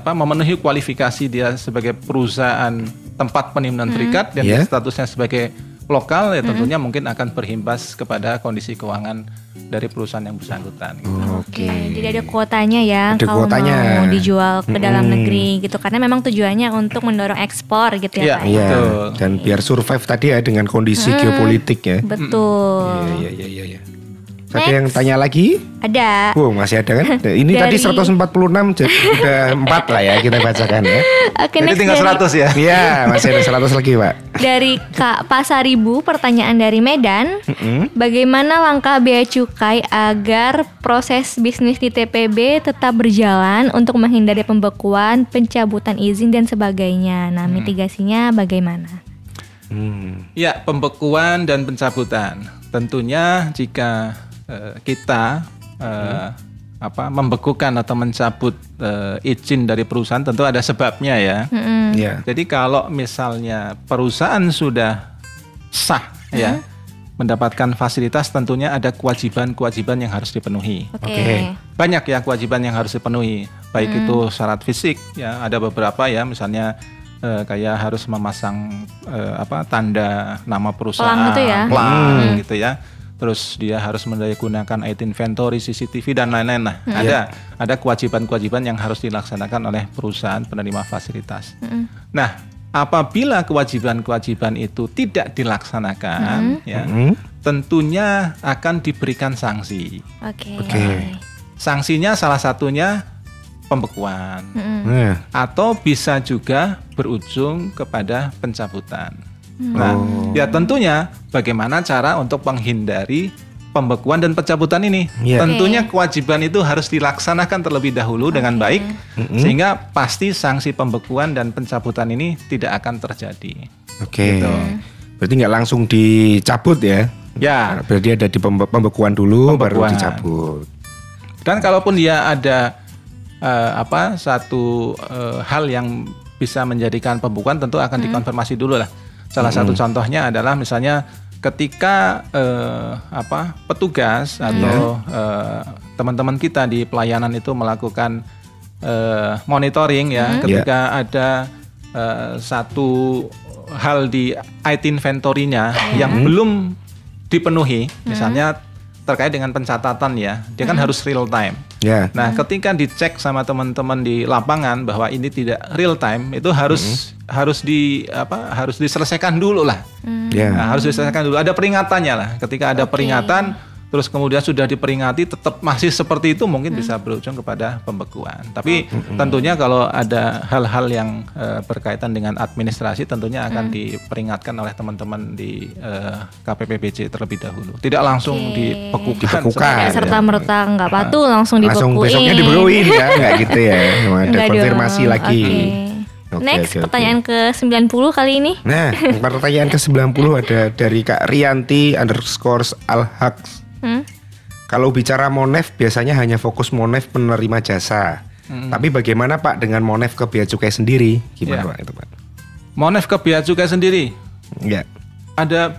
memenuhi kualifikasi dia sebagai perusahaan tempat penimbunan berikat dan statusnya sebagai lokal, ya tentunya mungkin akan berimbas kepada kondisi keuangan dari perusahaan yang bersangkutan. Oke, jadi ada kuotanya ya kalau mau dijual ke dalam negeri gitu, karena memang tujuannya untuk mendorong ekspor gitu ya Pak. Iya, dan biar survive tadi ya dengan kondisi geopolitik ya. Betul. Iya. Ada yang tanya lagi? Ada. Masih ada kan? Ini tadi 146, jadi udah 4 lah ya kita bacakan ya. Oke, jadi tinggal 100 ya? Iya, masih ada 100 lagi Pak. Dari Kak Pasaribu, pertanyaan dari Medan. Bagaimana langkah Bea Cukai agar proses bisnis di TPB tetap berjalan untuk menghindari pembekuan, pencabutan izin dan sebagainya? Nah, mitigasinya bagaimana? Ya, pembekuan dan pencabutan. Tentunya jika kita membekukan atau mencabut izin dari perusahaan, tentu ada sebabnya ya. Jadi kalau misalnya perusahaan sudah sah ya mendapatkan fasilitas, tentunya ada kewajiban-kewajiban yang harus dipenuhi. Banyak ya kewajiban yang harus dipenuhi, baik itu syarat fisik ya, ada beberapa ya, misalnya kayak harus memasang tanda nama perusahaan, pelang gitu ya. Terus dia harus menggunakan IT inventory, CCTV dan lain-lain lah. Ada kewajiban-kewajiban yang harus dilaksanakan oleh perusahaan penerima fasilitas. Nah, apabila kewajiban-kewajiban itu tidak dilaksanakan, ya, tentunya akan diberikan sanksi. Sanksinya salah satunya pembekuan, atau bisa juga berujung kepada pencabutan. Nah, ya tentunya bagaimana cara untuk menghindari pembekuan dan pencabutan ini? Tentunya kewajiban itu harus dilaksanakan terlebih dahulu dengan baik, sehingga pasti sanksi pembekuan dan pencabutan ini tidak akan terjadi. Gitu. Berarti nggak langsung dicabut ya? Ya. Berarti ada di pembekuan dulu, baru dicabut. Dan kalaupun dia ada satu hal yang bisa menjadikan pembekuan, tentu akan dikonfirmasi dulu lah. Salah satu contohnya adalah misalnya ketika petugas atau teman-teman kita di pelayanan itu melakukan monitoring ya, ketika ada satu hal di IT inventory-nya yang belum dipenuhi, misalnya terkait dengan pencatatan ya, dia kan harus real time. Nah, ketika dicek sama teman-teman di lapangan bahwa ini tidak real time, itu harus diselesaikan dulu lah. Nah, harus diselesaikan dulu. Ada peringatannya lah. Ketika ada peringatan, terus kemudian sudah diperingati tetap masih seperti itu, mungkin bisa berujung kepada pembekuan. Tapi tentunya kalau ada hal-hal yang berkaitan dengan administrasi, tentunya akan diperingatkan oleh teman-teman di KPPBC terlebih dahulu. Tidak langsung dibekukan. Serta-merta nggak patuh langsung dibekuin. Langsung besoknya dibekuin ya, nggak gitu ya. Ada konfirmasi lagi. Next, pertanyaan ke-90 kali ini. Nah, pertanyaan ke-90 ada dari Kak Rianti _Alhaq. Kalau bicara Monef, biasanya hanya fokus Monef penerima jasa. Tapi bagaimana Pak dengan Monef ke Bea Cukai sendiri? Gimana Pak itu Pak? Monef ke Bea Cukai sendiri? Ya. Ada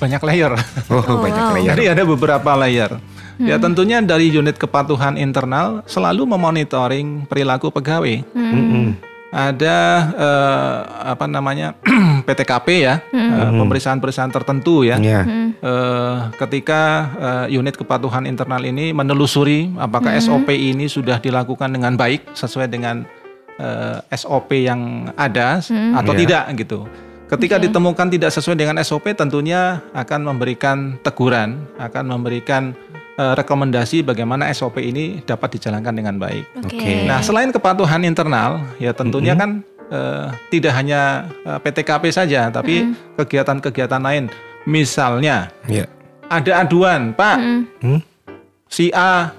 banyak layer. Banyak layer. Jadi ada beberapa layer. Ya tentunya dari unit kepatuhan internal selalu memonitoring perilaku pegawai. Ada PTKP ya, pemeriksaan-pemeriksaan tertentu ya. Ketika unit kepatuhan internal ini menelusuri apakah SOP ini sudah dilakukan dengan baik sesuai dengan SOP yang ada atau tidak gitu. Ketika ditemukan tidak sesuai dengan SOP, tentunya akan memberikan teguran, akan memberikan rekomendasi bagaimana SOP ini dapat dijalankan dengan baik. Nah, selain kepatuhan internal, ya tentunya kan tidak hanya PTKP saja, tapi kegiatan-kegiatan lain. Misalnya, ada aduan, Pak, si A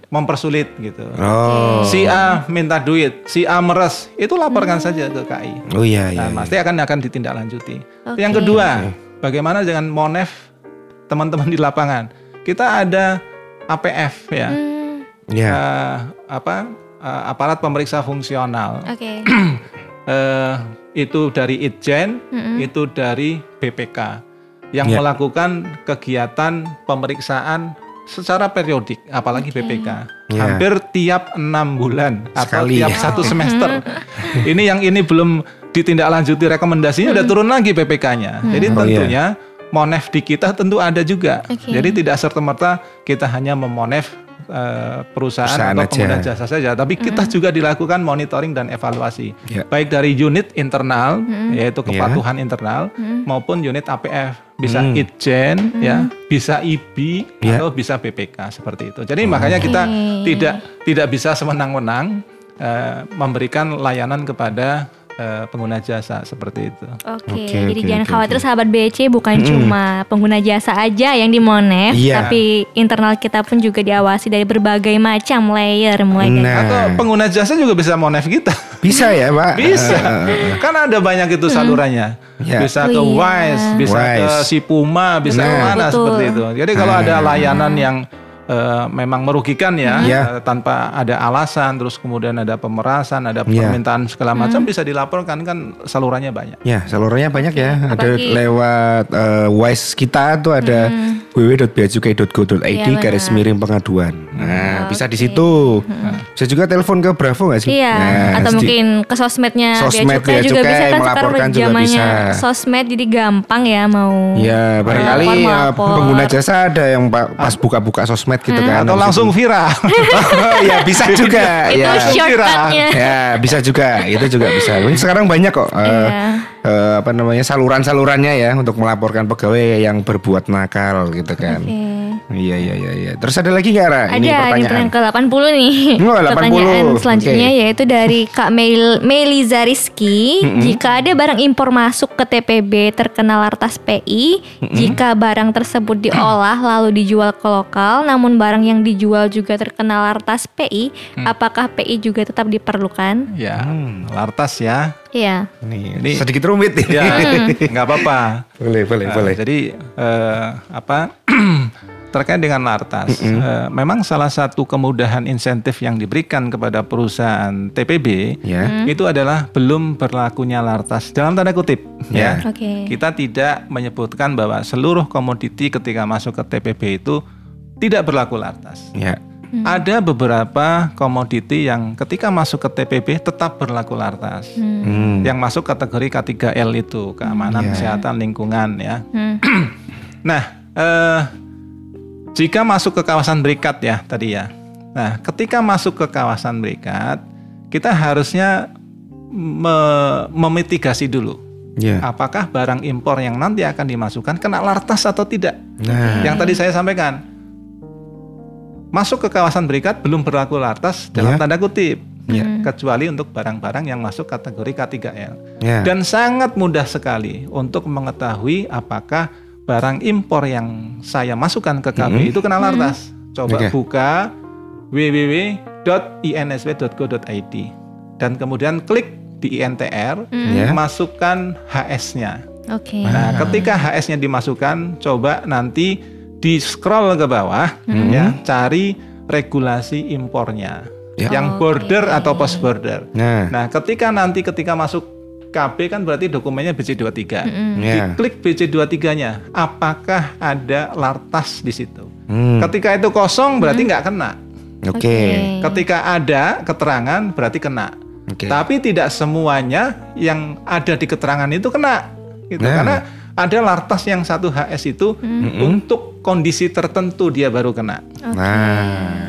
mempersulit gitu. Oh. Si A minta duit, si A meres, itu laporkan saja ke KI. Oh iya iya. Nah, pasti akan ditindaklanjuti. Oke. Yang kedua, bagaimana dengan Monef teman-teman di lapangan? Kita ada APF ya. Iya. Aparat pemeriksa fungsional. Oke. Itu dari Itjen, itu dari BPK yang melakukan kegiatan pemeriksaan secara periodik, apalagi BPK. Hampir tiap 6 bulan atau Sekali, tiap 1 semester. Yang ini belum ditindaklanjuti rekomendasinya udah turun lagi BPK-nya. Jadi tentunya Monef di kita tentu ada juga. Jadi tidak serta-merta kita hanya memonef perusahaan atau pengguna jasa saja, tapi kita juga dilakukan monitoring dan evaluasi, baik dari unit internal, yaitu kepatuhan internal, maupun unit APF, bisa Itjen, ya, bisa IB atau bisa BPK seperti itu. Jadi makanya kita tidak bisa sewenang-wenang memberikan layanan kepada pengguna jasa seperti itu. Jadi jangan khawatir sahabat BC, bukan cuma pengguna jasa aja yang di Monef, tapi internal kita pun juga diawasi dari berbagai macam layer, mulai dari atau pengguna jasa juga bisa Monef kita. Bisa ya, Pak? Bisa. Kan ada banyak itu salurannya. Bisa ke Wise, bisa ke si Puma, bisa kemana seperti itu. Jadi kalau ada layanan yang memang merugikan tanpa ada alasan, terus kemudian ada pemerasan, ada permintaan segala macam, bisa dilaporkan, kan salurannya banyak. Ya, salurannya banyak ya. Ada lewat Wise kita tuh ada www.beacukai.go.id/pengaduan. Nah, bisa di situ. Bisa juga telepon ke Bravo nggak sih? Nah, atau mungkin ke sosmednya Beacukai juga bisa, kan sekarang udah zamannya sosmed, jadi gampang ya mau. Ya, barangkali pengguna jasa ada yang pas buka-buka sosmed gitu kan, atau langsung viral. Ya bisa juga. Itu shortcutnya. Ya bisa juga, itu juga bisa. Sekarang banyak kok saluran-salurannya ya untuk melaporkan pegawai yang berbuat nakal gitu kan. Iya. Terus ada lagi nggak, Ra? Ada, ini pertanyaan ke-80 nih. 80. Pertanyaan selanjutnya yaitu dari Kak Meliza Rizky. Jika ada barang impor masuk ke TPB terkena lartas PI, jika barang tersebut diolah lalu dijual ke lokal, namun barang yang dijual juga terkena lartas PI, apakah PI juga tetap diperlukan? Ya, lartas ya. Iya. Ini sedikit rumit nih. Ya, nggak apa-apa. Boleh. Jadi terkait dengan lartas, memang salah satu kemudahan insentif yang diberikan kepada perusahaan TPB itu adalah belum berlakunya lartas dalam tanda kutip. Kita tidak menyebutkan bahwa seluruh komoditi ketika masuk ke TPB itu tidak berlaku lartas. Ada beberapa komoditi yang ketika masuk ke TPB tetap berlaku lartas. Yang masuk kategori K3L itu, keamanan, kesehatan, lingkungan ya. Nah, jika masuk ke kawasan berikat ya tadi ya. Nah, ketika masuk ke kawasan berikat, kita harusnya memitigasi dulu. Apakah barang impor yang nanti akan dimasukkan kena lartas atau tidak? Yang tadi saya sampaikan, masuk ke kawasan berikat belum berlaku lartas dalam tanda kutip, kecuali untuk barang-barang yang masuk kategori K3L. Dan sangat mudah sekali untuk mengetahui apakah barang impor yang saya masukkan ke KB itu kena lartas. Coba buka www.insw.go.id dan kemudian klik di INTR, masukkan HS-nya. Nah, ketika HS-nya dimasukkan, coba nanti di scroll ke bawah, cari regulasi impornya, yang border atau post border. Nah, ketika masuk KB kan berarti dokumennya BC23. Diklik BC23-nya, apakah ada lartas di situ? Ketika itu kosong berarti nggak kena. Ketika ada keterangan berarti kena. Tapi tidak semuanya yang ada di keterangan itu kena, gitu. Karena ada lartas yang 1 HS itu untuk kondisi tertentu dia baru kena.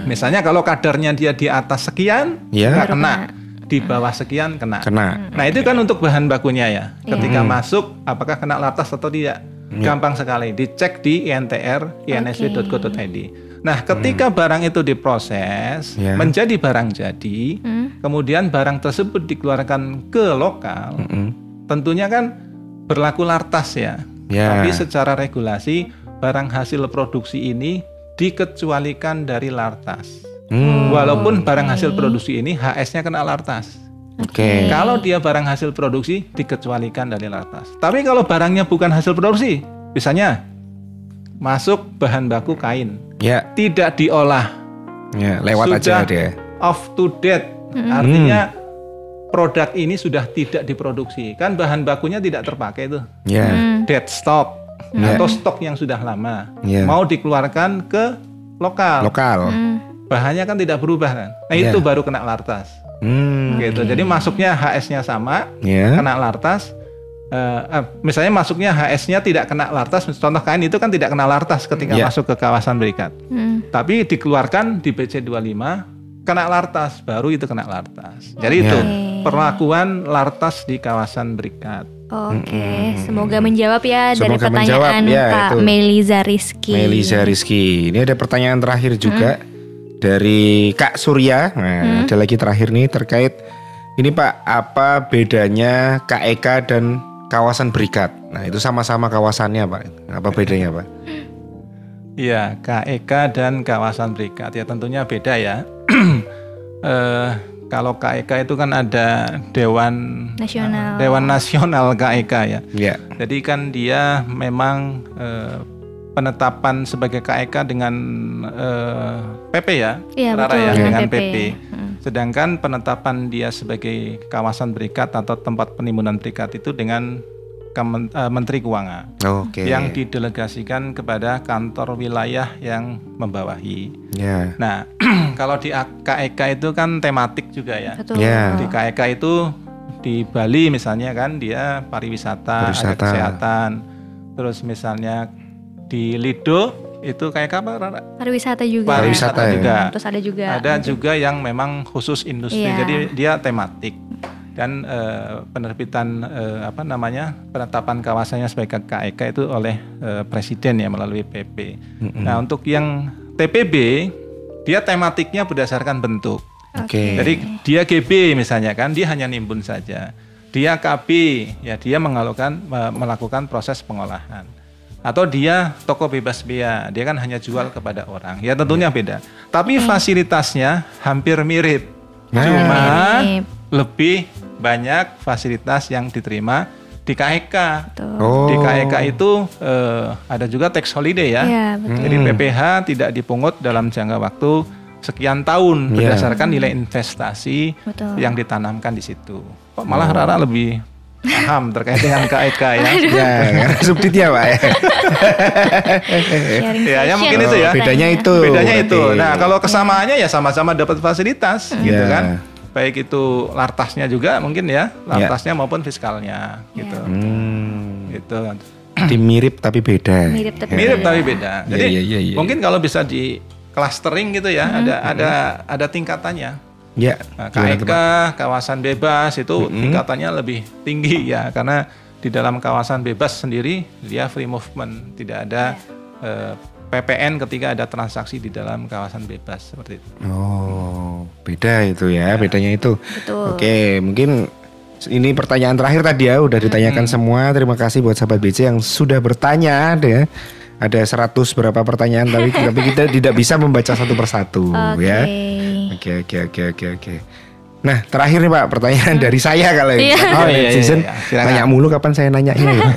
Misalnya kalau kadarnya dia di atas sekian, nggak kena. Di bawah sekian kena. Nah, itu kan untuk bahan bakunya ya. Ketika masuk, apakah kena lartas atau tidak? Gampang sekali, dicek di INTR, insw.go.id. Nah, ketika barang itu diproses menjadi barang jadi, kemudian barang tersebut dikeluarkan ke lokal, tentunya kan berlaku lartas ya. Tapi secara regulasi barang hasil produksi ini dikecualikan dari lartas. Walaupun barang hasil produksi ini HS-nya kena lartas. Oke. Kalau dia barang hasil produksi dikecualikan dari lartas. Tapi kalau barangnya bukan hasil produksi, misalnya masuk bahan baku kain, Ya. tidak diolah, Ya, lewat sudah aja dia. off to date, artinya produk ini sudah tidak diproduksi. Kan bahan bakunya tidak terpakai tuh. Ya. Dead stock atau stok yang sudah lama. Ya. Mau dikeluarkan ke lokal. Bahannya kan tidak berubah kan. Nah, itu baru kena lartas. Gitu. Jadi masuknya HS-nya sama, kena lartas. Misalnya masuknya HS-nya tidak kena lartas. Contoh kain itu kan tidak kena lartas ketika masuk ke kawasan berikat. Tapi dikeluarkan di BC 25 kena lartas, baru itu kena lartas. Jadi itu perlakuan lartas di kawasan berikat. Oke, semoga menjawab ya dari Semoga pertanyaan menjawab, ya, Kak itu. Meliza Rizky. Meliza Rizky. Ini ada pertanyaan terakhir juga dari Kak Surya. Nah, ada lagi terakhir nih terkait ini Pak, apa bedanya KEK dan kawasan berikat? Nah, itu sama-sama kawasannya Pak. Apa bedanya Pak? Iya, KEK dan kawasan berikat ya tentunya beda ya. Kalau KEK itu kan ada Dewan Nasional KEK ya. Iya. Jadi kan dia memang penetapan sebagai KEK dengan PP ya, Iya, Rara betul, ya, dengan PP. PP. Sedangkan penetapan dia sebagai kawasan berikat atau tempat penimbunan berikat itu dengan Menteri Keuangan Oke. yang didelegasikan kepada kantor wilayah yang membawahi. Ya. Nah, kalau di KEK itu kan tematik juga ya. Betul. Ya. Di KEK itu di Bali misalnya kan dia pariwisata, ada kesehatan. Terus misalnya di Lido itu KEK apa Rara? Pariwisata juga. Pariwisata juga. Terus ada juga yang memang khusus industri. Iya. Jadi dia tematik. Dan penerbitan penetapan kawasannya sebagai KEK itu oleh presiden ya melalui PP. Nah, untuk yang TPB dia tematiknya berdasarkan bentuk. Oke. Jadi dia GB misalnya kan dia hanya nimbun saja. Dia KB ya dia melakukan proses pengolahan. Atau dia toko bebas bea, dia kan hanya jual kepada orang. Ya tentunya beda. Tapi fasilitasnya hampir mirip. Cuma lebih banyak fasilitas yang diterima di KEK. Di KEK itu ada juga tax holiday ya. Jadi PPh tidak dipungut dalam jangka waktu sekian tahun berdasarkan nilai investasi yang ditanamkan di situ. Kok malah Rara lebih paham terkait dengan KEK ya. Ya, subditnya Pak ya. Ya mungkin itu ya. Bedanya itu. Nah, kalau kesamaannya ya sama-sama dapat fasilitas gitu kan. Baik itu lartasnya juga mungkin ya, lartasnya maupun fiskalnya gitu. Gitu. Mirip tapi beda. Mirip tapi beda. Jadi mungkin kalau bisa di clustering gitu ya, ada tingkatannya. Ya. Nah, KEK kawasan bebas itu tingkatannya lebih tinggi ya, karena di dalam kawasan bebas sendiri dia free movement, tidak ada PPN ketika ada transaksi di dalam kawasan bebas seperti itu. Oh, beda itu ya, bedanya itu. Betul. Oke, mungkin ini pertanyaan terakhir tadi ya, udah ditanyakan semua. Terima kasih buat sahabat BC yang sudah bertanya ya. Ada 100 berapa pertanyaan tapi kita tidak bisa membaca satu persatu ya. Oke. Nah, terakhir nih Pak, pertanyaan dari saya kalau ini. Season tanya mulu kapan saya nanyanya ya.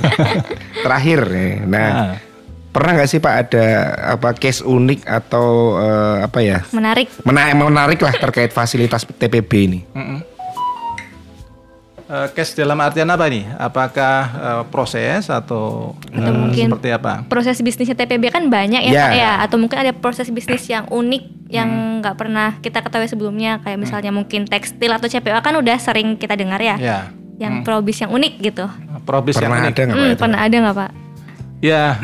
Terakhir nih. Nah, pernah nggak sih Pak ada case unik atau menarik lah terkait fasilitas TPB ini? Case dalam artian apa nih? Apakah proses atau mungkin seperti apa? Proses bisnisnya TPB kan banyak ya Pak ya, atau mungkin ada proses bisnis yang unik yang nggak pernah kita ketahui sebelumnya, kayak misalnya mungkin tekstil atau CPO kan udah sering kita dengar ya. Yang probis yang unik gitu. Probis yang unik. Pernah ada nggak Pak? Ya,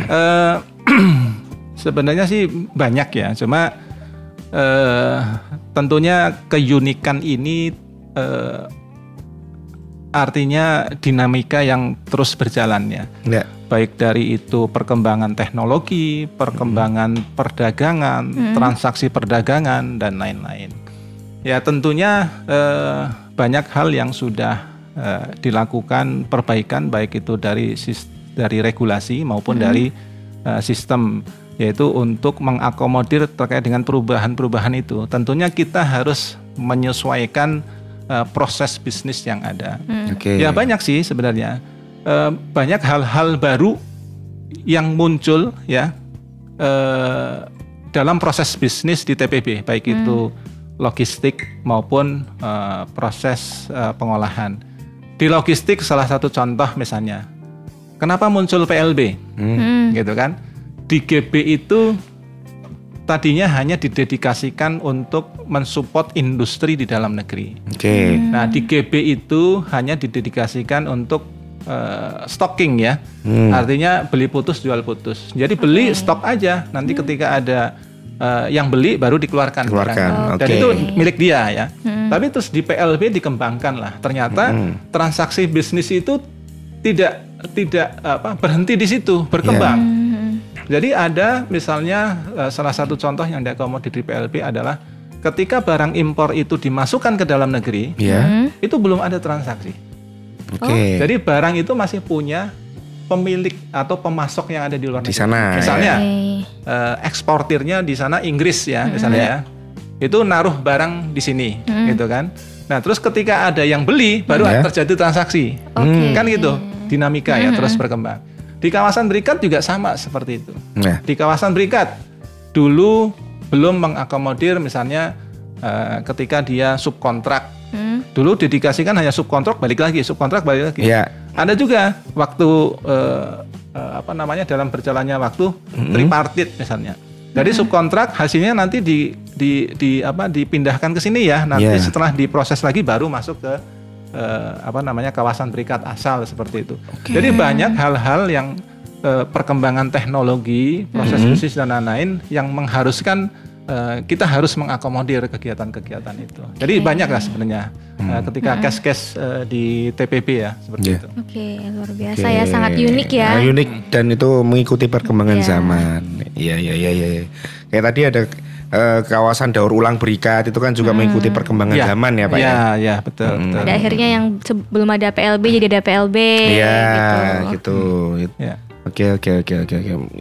sebenarnya sih banyak ya. Cuma tentunya keunikan ini artinya dinamika yang terus berjalan ya. Baik dari itu perkembangan teknologi, perkembangan perdagangan, transaksi perdagangan dan lain-lain. Ya tentunya banyak hal yang sudah dilakukan perbaikan baik itu dari regulasi maupun dari sistem yaitu untuk mengakomodir terkait dengan perubahan-perubahan itu. Tentunya kita harus menyesuaikan proses bisnis yang ada. Ya banyak sih sebenarnya, banyak hal-hal baru yang muncul ya dalam proses bisnis di TPB, baik itu logistik maupun proses pengolahan. Di logistik salah satu contoh misalnya, kenapa muncul PLB, gitu kan? Di GB itu tadinya hanya didedikasikan untuk mensupport industri di dalam negeri. Nah di GB itu hanya didedikasikan untuk stocking ya, artinya beli putus jual putus. Jadi beli stok aja, nanti ketika ada yang beli baru dikeluarkan. Dan itu milik dia ya. Tapi terus di PLB dikembangkan lah. Ternyata transaksi bisnis itu tidak berhenti di situ, berkembang. Jadi ada misalnya salah satu contoh yang diakomodir di PLB adalah ketika barang impor itu dimasukkan ke dalam negeri, itu belum ada transaksi. Jadi barang itu masih punya pemilik atau pemasok yang ada di luar negeri. Di sana. Misalnya eksportirnya di sana Inggris ya, misalnya ya. Itu naruh barang di sini, gitu kan. Nah, terus ketika ada yang beli baru terjadi transaksi. Kan gitu, dinamika ya terus berkembang. Di kawasan berikat juga sama seperti itu. Di kawasan berikat dulu belum mengakomodir misalnya ketika dia subkontrak. Dulu dedikasikan hanya subkontrak balik lagi. Ada juga waktu dalam berjalannya waktu tripartit misalnya. Jadi subkontrak hasilnya nanti dipindahkan ke sini ya. Nanti setelah diproses lagi baru masuk ke kawasan berikat asal seperti itu. Jadi banyak hal-hal yang perkembangan teknologi, proses bisnis dan lain-lain yang mengharuskan kita harus mengakomodir kegiatan-kegiatan itu. Jadi banyak lah sebenarnya ketika case-case di TPB ya seperti itu. Luar biasa ya, sangat unik ya. Unik dan itu mengikuti perkembangan zaman. Iya. Kayak tadi ada kawasan daur ulang berikat itu kan juga mengikuti perkembangan zaman ya Pak ya. Iya, betul. Pada akhirnya yang sebelum ada PLB jadi ada PLB. Iya, gitu. Oke.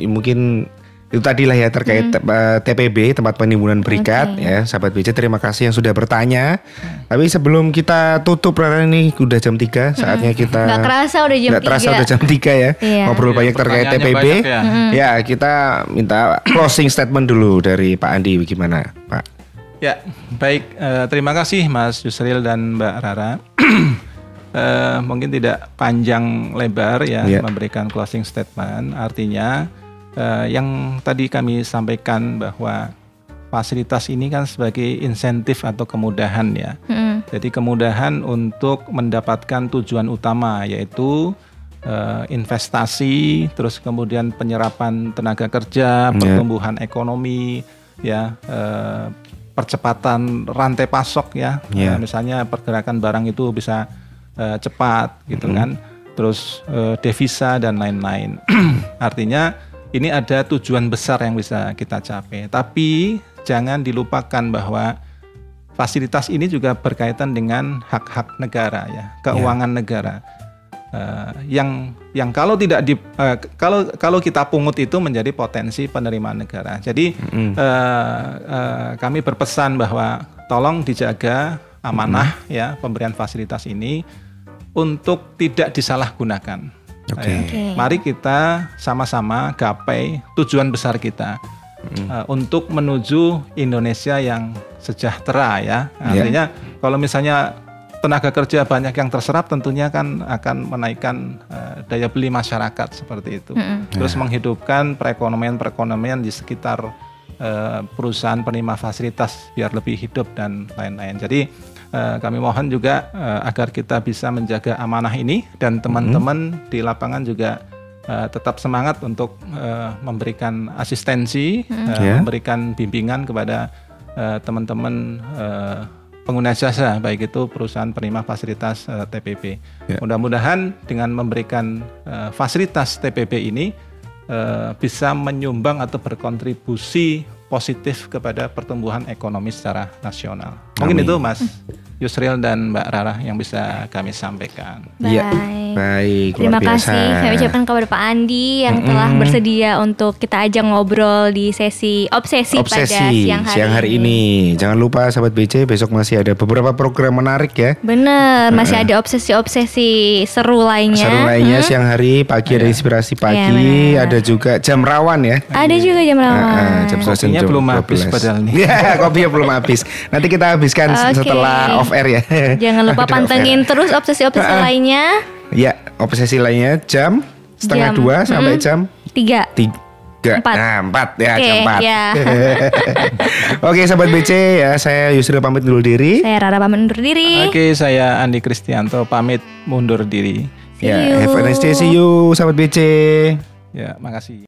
Mungkin itu tadi lah ya terkait TPB, tempat penimbunan berikat ya, sahabat BC, terima kasih yang sudah bertanya. Tapi sebelum kita tutup karena ini udah jam 3, saatnya kita Gak kerasa udah jam 3 ya. Ngobrol banyak terkait TPB. Ya, kita minta closing statement dulu dari Pak Andi, bagaimana Pak? Ya, baik, terima kasih Mas Yusril dan Mbak Rara. Mungkin tidak panjang lebar ya memberikan closing statement. Artinya yang tadi kami sampaikan bahwa fasilitas ini kan sebagai insentif atau kemudahan ya. Jadi kemudahan untuk mendapatkan tujuan utama yaitu investasi, terus kemudian penyerapan tenaga kerja, pertumbuhan ekonomi, ya, percepatan rantai pasok ya. Misalnya pergerakan barang itu bisa cepat gitu kan. Terus devisa dan lain-lain. Artinya ini ada tujuan besar yang bisa kita capai. Tapi jangan dilupakan bahwa fasilitas ini juga berkaitan dengan hak-hak negara ya, keuangan negara. Yang kalau tidak kalau kita pungut itu menjadi potensi penerimaan negara. Jadi kami berpesan bahwa tolong dijaga amanah ya pemberian fasilitas ini untuk tidak disalahgunakan. Mari kita sama-sama gapai tujuan besar kita untuk menuju Indonesia yang sejahtera ya. Artinya kalau misalnya tenaga kerja banyak yang terserap, tentunya kan akan menaikkan daya beli masyarakat seperti itu. Terus menghidupkan perekonomian di sekitar perusahaan penerima fasilitas biar lebih hidup dan lain-lain. Jadi kami mohon juga agar kita bisa menjaga amanah ini dan teman-teman di lapangan juga tetap semangat untuk memberikan asistensi, memberikan bimbingan kepada teman-teman pengguna jasa, baik itu perusahaan penerima fasilitas TPB. Mudah-mudahan dengan memberikan fasilitas TPB ini bisa menyumbang atau berkontribusi positif kepada pertumbuhan ekonomi secara nasional. Mungkin Amin. itu Mas Yusril dan Mbak Rara yang bisa kami sampaikan. Iya, baik. Terima luar biasa. kasih kami ucapkan kepada Pak Andi yang telah bersedia untuk kita ajak ngobrol di sesi obsesi pada siang hari ini. Jangan lupa sahabat BC, besok masih ada beberapa program menarik ya. Bener, masih ada obsesi-obsesi seru lainnya. Seru lainnya siang hari, pagi ada inspirasi pagi, ada juga jam rawan ya. Ada juga jam rawan. Jam Kopinya belum habis padahal nih. Ya, kopinya belum habis. Nanti kita habiskan setelah off air ya. Jangan lupa pantengin terus obsesi-obsesi lainnya. Ya, obsesi lainnya jam 1:30 sampai jam 3. 4. Nah, 4 ya, jam 4. Ya. Oke, sahabat BC ya, saya Yusril pamit dulu diri. Saya Rara pamit undur diri. Oke, saya Andi Kristianto pamit mundur diri. Ya, have a nice day, see you sahabat BC. Ya, makasih.